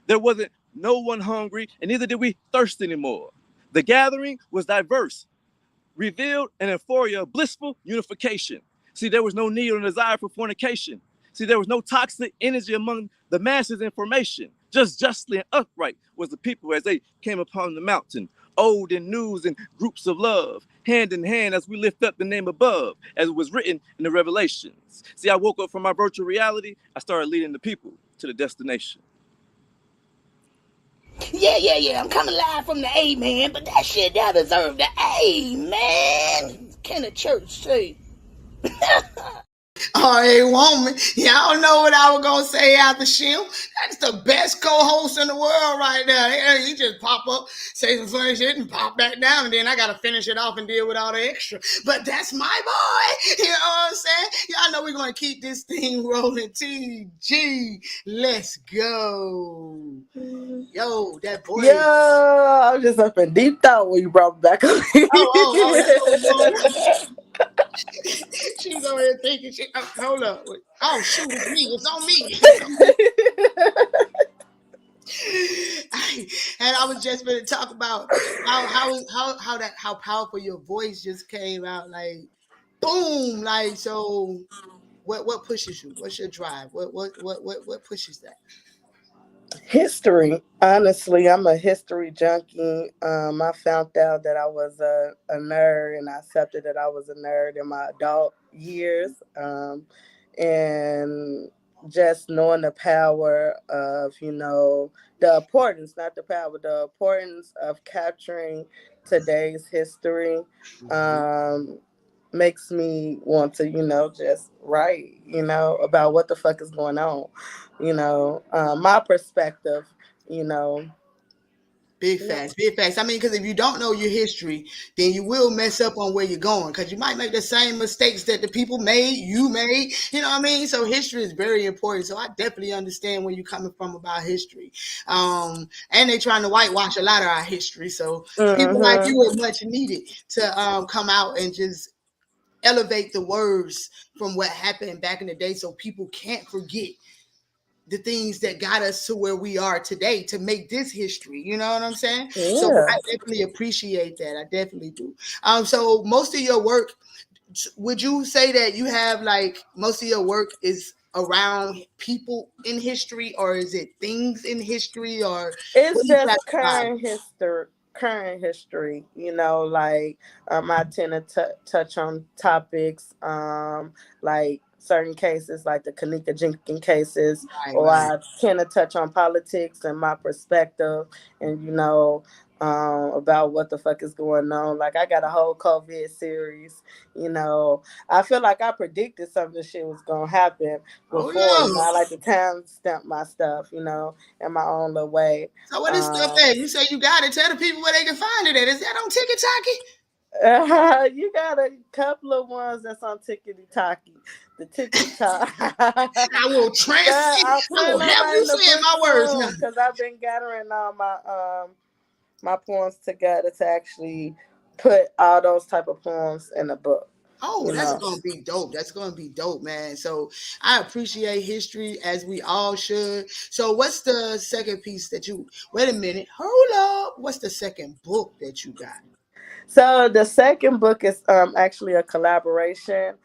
There wasn't no one hungry, and neither did we thirst anymore. The gathering was diverse, revealed an euphoria of blissful unification. See, there was no need or desire for fornication. See, there was no toxic energy among the masses in formation. Just justly and upright was the people as they came upon the mountain, old in news and groups of love, hand in hand as we lift up the name above, as it was written in the Revelations. See, I woke up from my virtual reality. I started leading the people to the destination. Yeah. I'm coming live from the A, man, but that shit, that deserved the A, man. Can the church say? Oh, hey, woman. Y'all know what I was going to say after Shim. That's the best co-host in the world right now. He just pop up, say some funny shit, and pop back down, and then I got to finish it off and deal with all the extra. But that's my boy. You know what I'm saying? Y'all know we're going to keep this thing rolling. TG, let's go. Yo, that boy. Yo, I was just up in deep thought when you brought me back up. She's over here thinking, hold up. Oh, shoot, it's me. It's on me. And I was just going to talk about how powerful your voice just came out. Like, boom. Like, so what pushes you? What's your drive? What pushes that? History. Honestly, I'm a history junkie. I found out that I was a nerd, and I accepted that I was a nerd in my adult years. And just knowing the power of, the importance, not the power, the importance of capturing today's history makes me want to, just write, about what the fuck is going on. My perspective, Big facts. I mean, because if you don't know your history, then you will mess up on where you're going, because you might make the same mistakes that the people made, you made, you know what I mean? So history is very important. So I definitely understand where you're coming from about history. And they're trying to whitewash a lot of our history. So people like you are much needed to come out and just elevate the words from what happened back in the day, so people can't forget the things that got us to where we are today to make this history. You know what I'm saying? Yeah. So I definitely appreciate that. I definitely do. So most of your work, would you say that you have like most of your work is around people in history, or is it things in history, or it's just current history. Like I tend to touch on topics like certain cases, like the Kanika Jenkins cases, Right, or right. I tend to touch on politics and my perspective, and about what the fuck is going on. Like I got a whole COVID series. I feel like I predicted some of the shit was gonna happen Oh before. no. I like to time stamp my stuff. In my own little way. So what is stuff at? You say you got it. Tell the people where they can find it at. Is that on TikTok? You got a couple of ones that's on Tickety Talkie. The Tickety Talk. I will I will plan on help you writing the say book my words now. soon because I've been gathering all my poems together to actually put all those type of poems in a book. Oh, that's gonna be dope. That's gonna be dope, man. So I appreciate history as we all should. So what's the second piece that you wait a minute, hold up. What's the second book that you got? So the second book is actually a collaboration.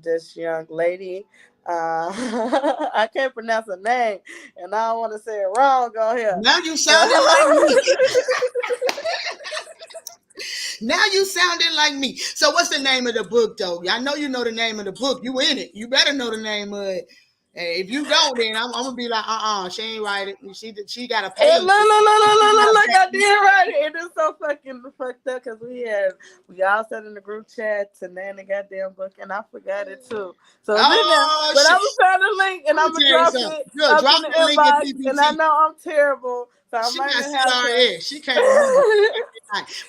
This young lady, I can't pronounce her name, and I don't want to say it wrong on here. Now you sounding like me. Now you sounding like me. So what's the name of the book though? I know you know the name of the book. You in it. You better know the name of it. And if you don't, then I'm gonna be like, she ain't write it. She got to pay. No, like I did write it. It is so fucking fucked up because we all sat in the group chat to name the goddamn book, and I forgot it too. So but I'm gonna find a link and I'm gonna drop it up in the inbox. And I know I'm terrible, so I might have to. She can't remember.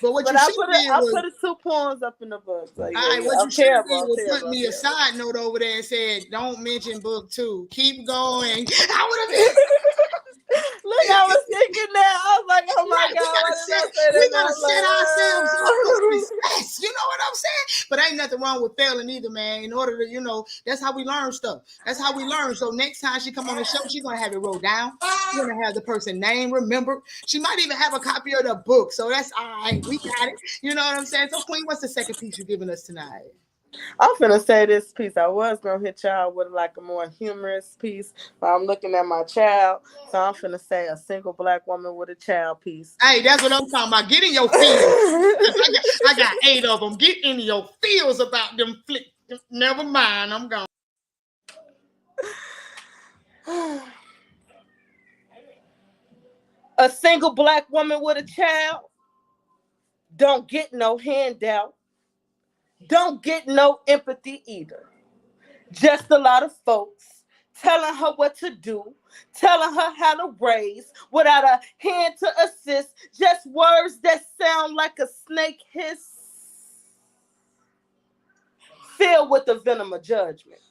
But what I put 2 poems up in the book. So yeah, what you should do was put me a side note over there and said, "Don't mention book 2. Keep going." I would have been. Look, I was thinking that. I was like, "Oh my god, we gotta set ourselves up with respect." You know what I'm saying? But ain't nothing wrong with failing either, man. In order to, that's how we learn stuff. That's how we learn. So next time she come on the show, she's gonna have it wrote down. She's gonna have the person name remembered. She might even have a copy of the book. So that's all right. We got it. You know what I'm saying? So Queen, what's the second piece you're giving us tonight? I'm finna say this piece. I was gonna hit y'all with like a more humorous piece, but I'm looking at my child, so I'm finna say a single black woman with a child piece. Hey, that's what I'm talking about. Get in your feels. I got 8 of them. Get in your feels about them flick. Never mind, I'm gone. A single black woman with a child don't get no handout. Don't get no empathy either. Just a lot of folks telling her what to do, telling her how to raise without a hand to assist, just words that sound like a snake hiss, filled with the venom of judgment.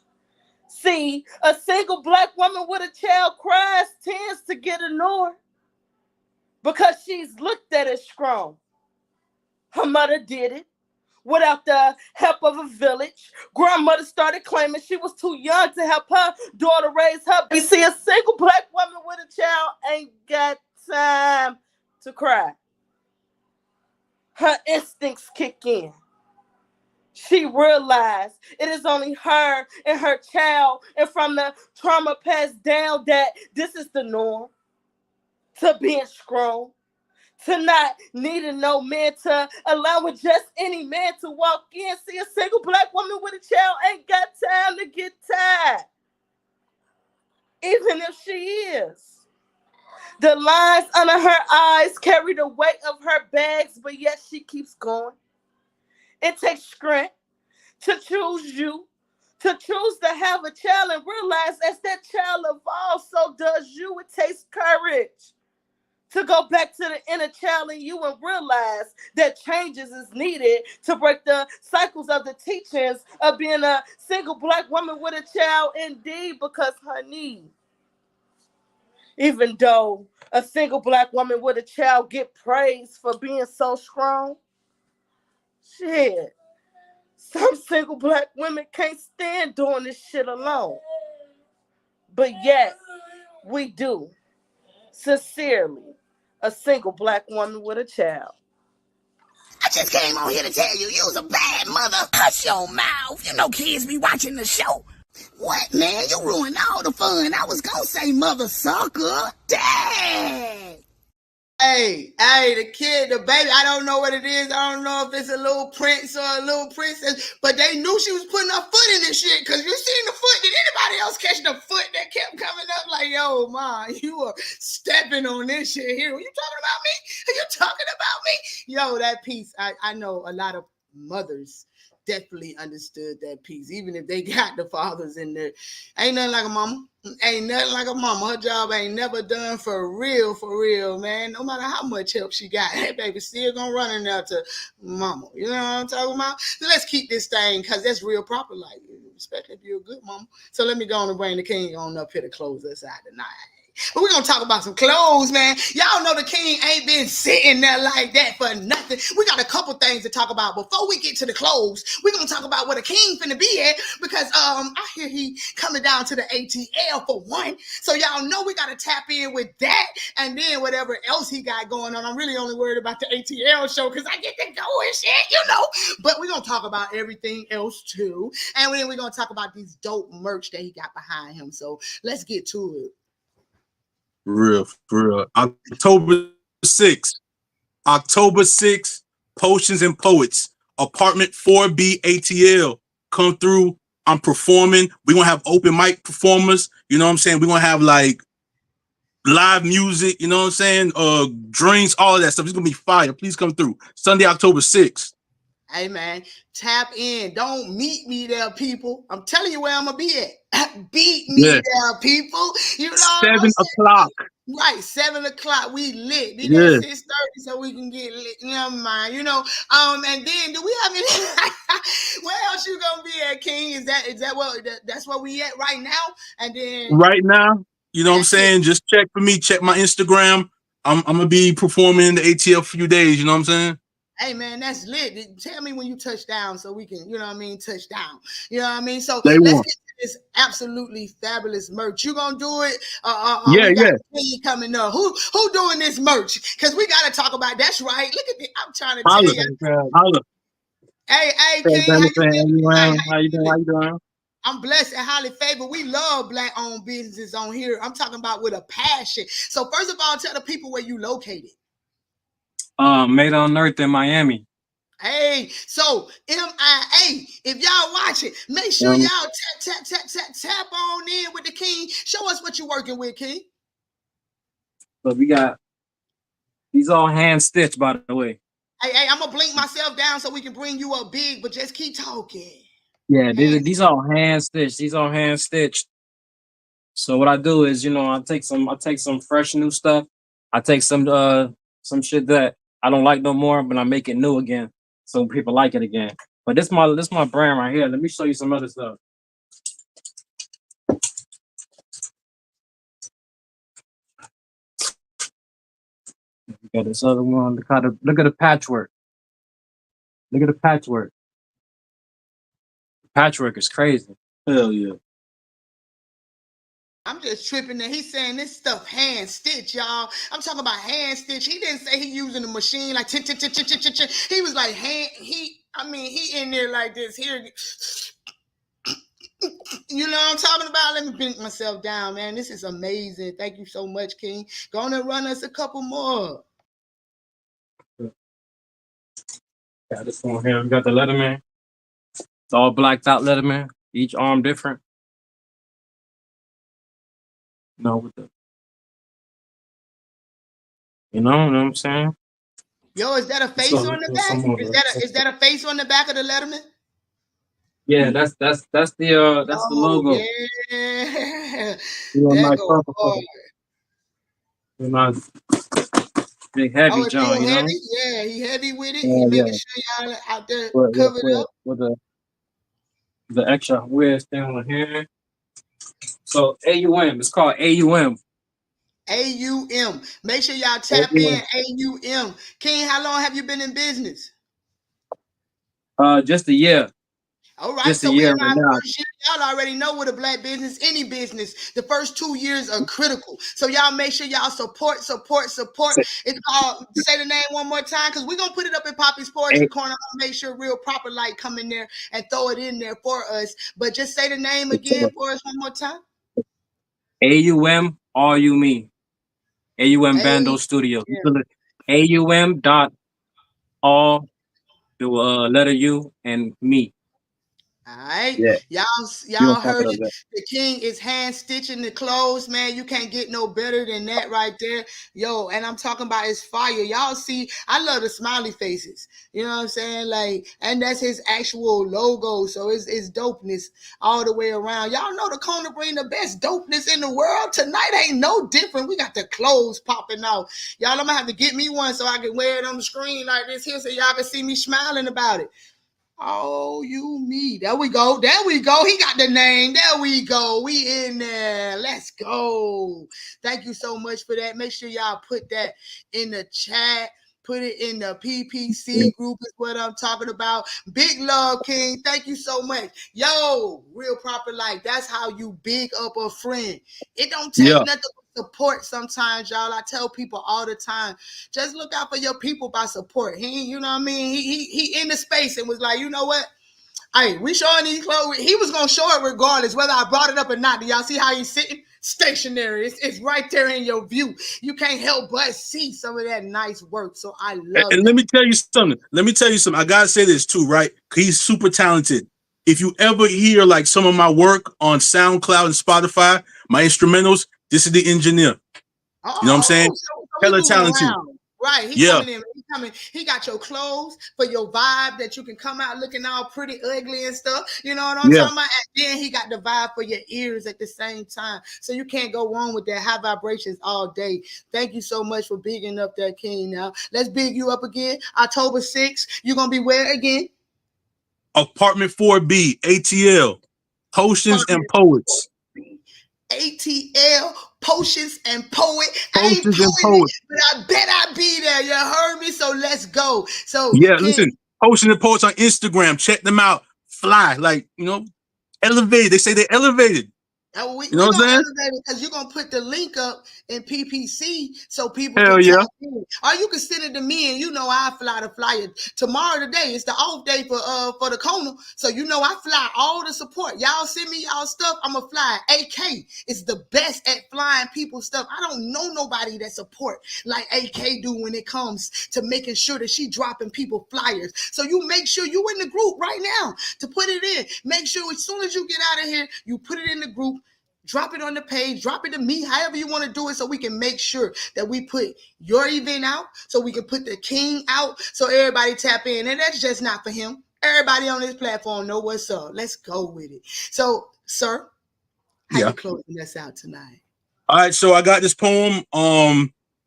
See, a single black woman with a child cries tends to get ignored because she's looked at as strong. Her mother did it without the help of a village. Grandmother started claiming she was too young to help her daughter raise her. You see, a single black woman with a child ain't got time to cry. Her instincts kick in. She realized it is only her and her child, and from the trauma passed down, that this is the norm. To being strong, to not needing no man, to allowing just any man to walk in. See, a single black woman with a child ain't got time to get tired, even if she is. The lines under her eyes carry the weight of her bags, but yet she keeps going. It takes strength to choose you, to choose to have a child and realize as that child evolves, so does you. It takes courage to go back to the inner child in you and realize that changes is needed to break the cycles of the teachings of being a single black woman with a child, indeed, because honey, even though a single black woman with a child get praised for being so strong, shit, some single black women can't stand doing this shit alone. But yet, we do. Sincerely, a single black woman with a child. I just came on here to tell you was a bad mother. Hush your mouth. You know kids be watching the show. What, man? You ruined all the fun. I was gonna say mother sucker. Dang. Hey, the kid, the baby, I don't know what it is. I don't know if it's a little prince or a little princess, but they knew she was putting her foot in this shit because you seen the foot. Did anybody else catch the foot that kept coming up like, yo, ma, you are stepping on this shit here. Are you talking about me? Are you talking about me? Yo, that piece, I know a lot of mothers definitely understood that piece, even if they got the fathers in there. Ain't nothing like a mama. Ain't nothing like a mama. Her job ain't never done for real, man. No matter how much help she got, that baby still gonna run in there to mama. You know what I'm talking about? So let's keep this thing, because that's real proper life. Especially if you're a good mama. So let me go on and bring the king on up here to close us out tonight. But we're going to talk about some clothes, man. Y'all know the king ain't been sitting there like that for nothing. We got a couple things to talk about. Before we get to the clothes, we're going to talk about where the king finna be at, because I hear he coming down to the ATL for one. So y'all know we got to tap in with that, and then whatever else he got going on. I'm really only worried about the ATL show because I get to go and shit, you know. But we're going to talk about everything else too. And then we're going to talk about these dope merch that he got behind him. So let's get to it. For real. October 6th, Potions and Poets, apartment 4B ATL. Come through. I'm performing. We're going to have open mic performers. You know what I'm saying? We're going to have like live music, you know what I'm saying? Drinks, all of that stuff. It's going to be fire. Please come through. Sunday, October 6th. Hey, man, tap in. Don't meet me there, people. I'm telling you where I'm going to be at. Beat me there, people. You know what 7 o'clock. Right, 7 o'clock. We lit. Be there 6:30 so we can get lit. Never mind. You know. And then do we have any? Where else you gonna be at, King? Is that what that's where we at right now? And then right now, you know what I'm saying? Just check for me. Check my Instagram. I'm gonna be performing in the ATL for a few days. You know what I'm saying? Hey, man, that's lit. Tell me when you touch down so we can, you know what I mean, touch down. You know what I mean? So let's get to this absolutely fabulous merch. You gonna do it? We got King coming up. Who doing this merch? Because we gotta talk about. That's right. Look at I'm trying to tell you. Hey, King, How you doing? I'm blessed and highly favored. We love Black-owned businesses on here. I'm talking about with a passion. So first of all, tell the people where you located. Made on Earth in Miami. Hey, so MIA, if y'all watch it, make sure y'all tap on in with the King. Show us what you're working with, King. So we got these all hand stitched, by the way. Hey, I'm gonna blink myself down so we can bring you up big, but just keep talking. Yeah, these all hand stitched. These all hand stitched. So what I do is, you know, I take some fresh new stuff. I take some shit that I don't like no more, but I make it new again, so people like it again. But this my brand right here. Let me show you some other stuff. We got this other one. Look at the patchwork. Look at the patchwork. Patchwork is crazy. Hell yeah. I'm just tripping that he's saying this stuff hand stitch, y'all. I'm talking about hand stitch. He didn't say he using the machine like he was like hand. He in there like this here. You know what I'm talking about? Let me bring myself down, man. This is amazing. Thank you so much, King. Gonna run us a couple more. Got this one here. We got the Letterman. It's all blacked out Letterman. Each arm different. With the, you know what I'm saying? Yo, is that a face on the back? Is that a face on the back of the Letterman? Yeah, that's the logo. Yeah, that go hard. Nice. Big heavy John, you know? Heavy? Yeah, he heavy with it. He making sure y'all out there covered up. With the extra weird thing on here. So AUM, it's called AUM. AUM. Make sure y'all tap in AUM. King, how long have you been in business? Just a year. All right, so we're in our first year. Y'all already know with a black business, any business, the first 2 years are critical. So y'all make sure y'all support. It's called, say the name one more time, because we're going to put it up in Poppy's Poetry Corner. I'll make sure real proper light come in there and throw it in there for us. But just say the name again for us one more time. AUM, all you mean. AUM Hey, Bando Studio. You yeah. can look AUM dot all the letter U and me. All right, Yeah, y'all, you on y'all top of heard it. that. The king is hand stitching the clothes, man. You can't get no better than that right there, yo. And I'm talking about his fire. Y'all see, I love the smiley faces. You know what I'm saying? Like, and that's his actual logo. So it's dopeness all the way around. Y'all know the corner bring the best dopeness in the world. Tonight ain't no different. We got the clothes popping out. Y'all, I'm gonna have to get me one so I can wear it on the screen like this here, so y'all can see me smiling about it. Oh, you me. There we go. There we go. He got the name. There we go. We in there. Let's go. Thank you so much for that. Make sure y'all put that in the chat. Put it in the Yeah. P.P.C group is what I'm talking about. Big love, King. Thank you so much. Yo, real proper life. That's how you big up a friend. It don't take Yeah. nothing but support sometimes, y'all. I tell people all the time, just look out for your people by support. He, you know what I mean? He in the space and was like, you know what? Hey, we showing these clothes. He was gonna show it regardless, whether I brought it up or not. Do y'all see how he's sitting? Stationary. It's right there in your view. You can't help but see some of that nice work. So I love And that. let me tell you something. Let me tell you something. I gotta say this too, right? He's super talented. If you ever hear like some of my work on SoundCloud and Spotify, my instrumentals, this is the engineer. You know what I'm saying? So he Hella moving talented. around. Right, he Yeah, coming in. He coming. He got your clothes for your vibe that you can come out looking all pretty ugly and stuff. You know what I'm yeah. talking about? And then he got the vibe for your ears at the same time. So you can't go wrong with that high vibrations all day. Thank you so much for bigging up that king. Now let's big you up again. October 6th. You're gonna be where again? Apartment 4B, ATL, Potions and Apartment Poets. ATL, Potions and Poet. I ain't Potions and poeting it, Poets. but I bet I be there. You heard me? So let's go. So, Yeah, King, listen, Potions and Poets on Instagram. Check them out. Fly, like, elevated. They say they're elevated. we, You know we what I'm going to saying? elevate it because you're going to put the link up in P.P.C so people can Hell tap yeah. in. Or you can send it to me and I fly the flyer. Tomorrow today is the off day for the corner. So I fly all the support. Y'all send me y'all stuff. I'm going to fly. AK is the best at flying people stuff. I don't know nobody that support like AK do when it comes to making sure that she dropping people flyers. So you make sure you in the group right now to put it in. Make sure as soon as you get out of here, you put it in the group. Drop it on the page, drop it to me, however you want to do it, so we can make sure that we put your event out, so we can put the king out, so everybody tap in. And that's just not for him. Everybody on this platform know what's up. Let's go with it. So, sir, how Yeah. you closing us out tonight? All right, so I got this poem.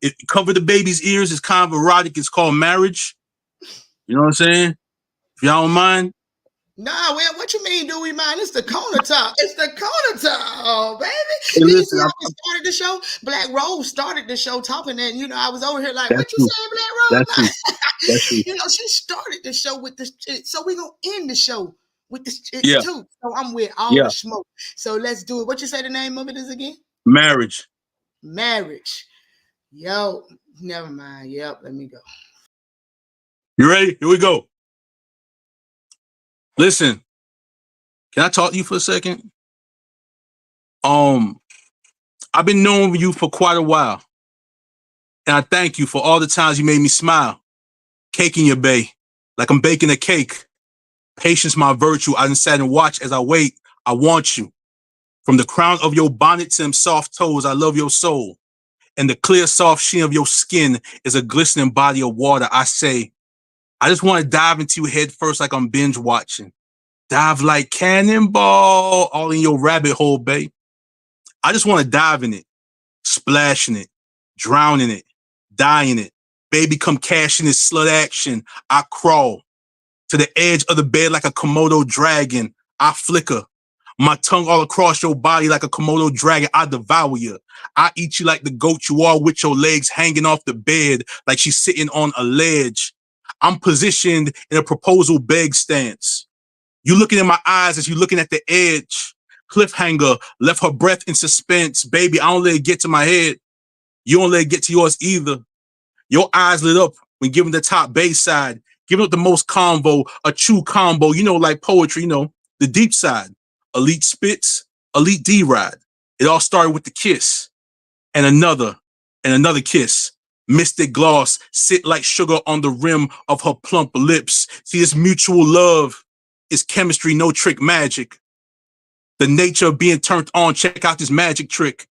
It covered the baby's ears. It's kind of erotic. It's called Marriage. You know what I'm saying? If y'all don't mind. Nah, well, what you mean, do we mind? It's the corner talk. It's the corner talk, baby. Hey, Did you see listen, how we started the show? Black Rose started the show talking, and I was over here like, that's what you true. saying, That's Black true. Rose? That's true. She started the show with this shit, so we gonna end the show with this shit Yeah, too. So I'm with all yeah. the smoke. So let's do it. What you say the name of it is again? Marriage. Marriage. Yo, never mind. Yep, let me go. You ready? Here we go. Listen, can I talk to you for a second? I've been knowing you for quite a while, and I thank you for all the times you made me smile. Cake in your bay, like I'm baking a cake. Patience, my virtue. I done sat and watched as I wait. I want you. From the crown of your bonnet to them soft toes, I love your soul. And the clear, soft sheen of your skin is a glistening body of water. I say, I just want to dive into you head first like I'm binge watching. Dive like cannonball all in your rabbit hole, babe. I just want to dive in it, splashing it, drowning it, dying it. Baby, come cash in this slut action. I crawl to the edge of the bed like a Komodo dragon. I flicker my tongue all across your body like a Komodo dragon. I devour you. I eat you like the goat you are with your legs hanging off the bed like she's sitting on a ledge. I'm positioned in a proposal beg stance. You looking in my eyes as you looking at the edge. Cliffhanger left her breath in suspense. Baby, I don't let it get to my head. You don't let it get to yours either. Your eyes lit up when giving the top bass side, giving up the most convo, a true combo, like poetry, the deep side. Elite spits, elite D-ride. It all started with the kiss and another And another kiss. Mystic gloss, sit like sugar on the rim of her plump lips. See, it's mutual love. It's chemistry, no trick magic. The nature of being turned on, check out this magic trick.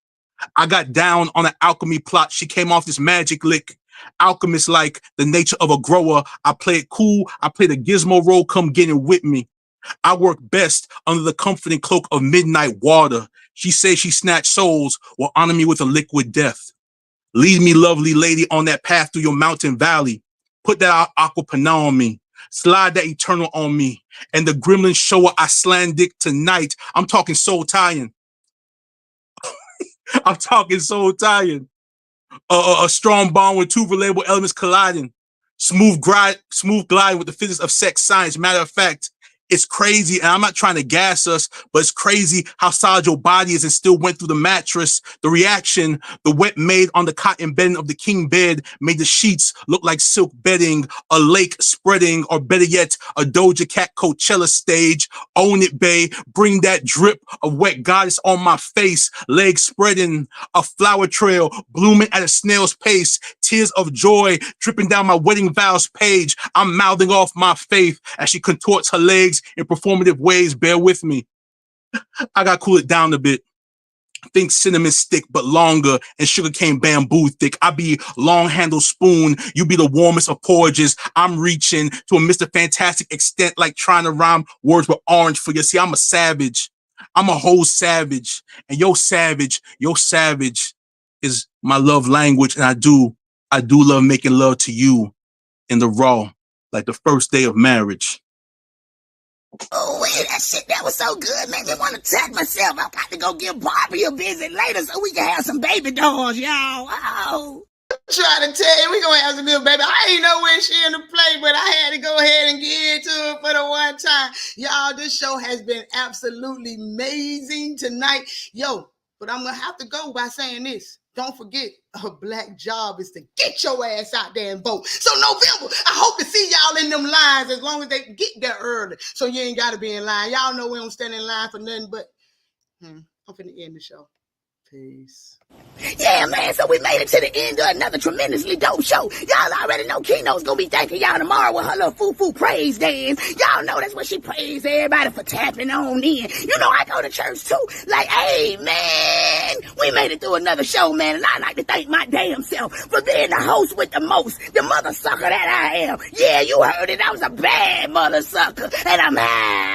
I got down on an alchemy plot. She came off this magic lick. Alchemist like the nature of a grower. I play it cool. I play the gizmo role. Come get it with me. I work best under the comforting cloak of midnight water. She says she snatched souls, will honor me with a liquid death. Lead me, lovely lady, on that path through your mountain valley. Put that aquapana on me. Slide that eternal on me. And the gremlin shower I slam dick tonight. I'm talking soul tying. I'm talking soul tying. A strong bond with two relatable elements colliding. Smooth glide with the physics of sex science. Matter of fact, it's crazy, and I'm not trying to gas us, but it's crazy how solid your body is and still went through the mattress. The reaction, the wet made on the cotton bedding of the king bed made the sheets look like silk bedding, a lake spreading, or better yet, a Doja Cat Coachella stage. Own it, bae. Bring that drip of wet goddess on my face, legs spreading, a flower trail blooming at a snail's pace, tears of joy dripping down my wedding vows page. I'm mouthing off my faith as she contorts her legs in performative ways. Bear with me. I gotta cool it down a bit. Think cinnamon stick, but longer, and sugarcane bamboo thick. I be long handled spoon. You be the warmest of porridges. I'm reaching to a Mr. Fantastic extent, like trying to rhyme words with orange for you. See, I'm a savage. I'm a whole savage. And your savage is my love language. And I do love making love to you in the raw, like the first day of marriage. Oh, wait, that was so good, man. I want to touch myself. I'm about to go give Barbie a visit later so we can have some baby dolls, y'all. Oh. Try to tell you, we gonna have some little baby. I ain't know when she in the play, but I had to go ahead and get into it for the one time. Y'all, this show has been absolutely amazing tonight. Yo, but I'm gonna have to go by saying this. Don't forget, a black job is to get your ass out there and vote. So November, I hope to see y'all in them lines as long as they get there early. So you ain't got to be in line. Y'all know we don't stand in line for nothing but, I'm finna end the show. Peace. Yeah, man, so we made it to the end of another tremendously dope show. Y'all already know Key-notez gonna be thanking y'all tomorrow with her little foo-foo praise dance. Y'all know that's what she praised everybody for tapping on in. You know, I go to church too. Like, hey, man, we made it through another show, man, and I like to thank my damn self for being the host with the most, the mother sucker that I am. Yeah, you heard it. I was a bad mother sucker, and I'm high.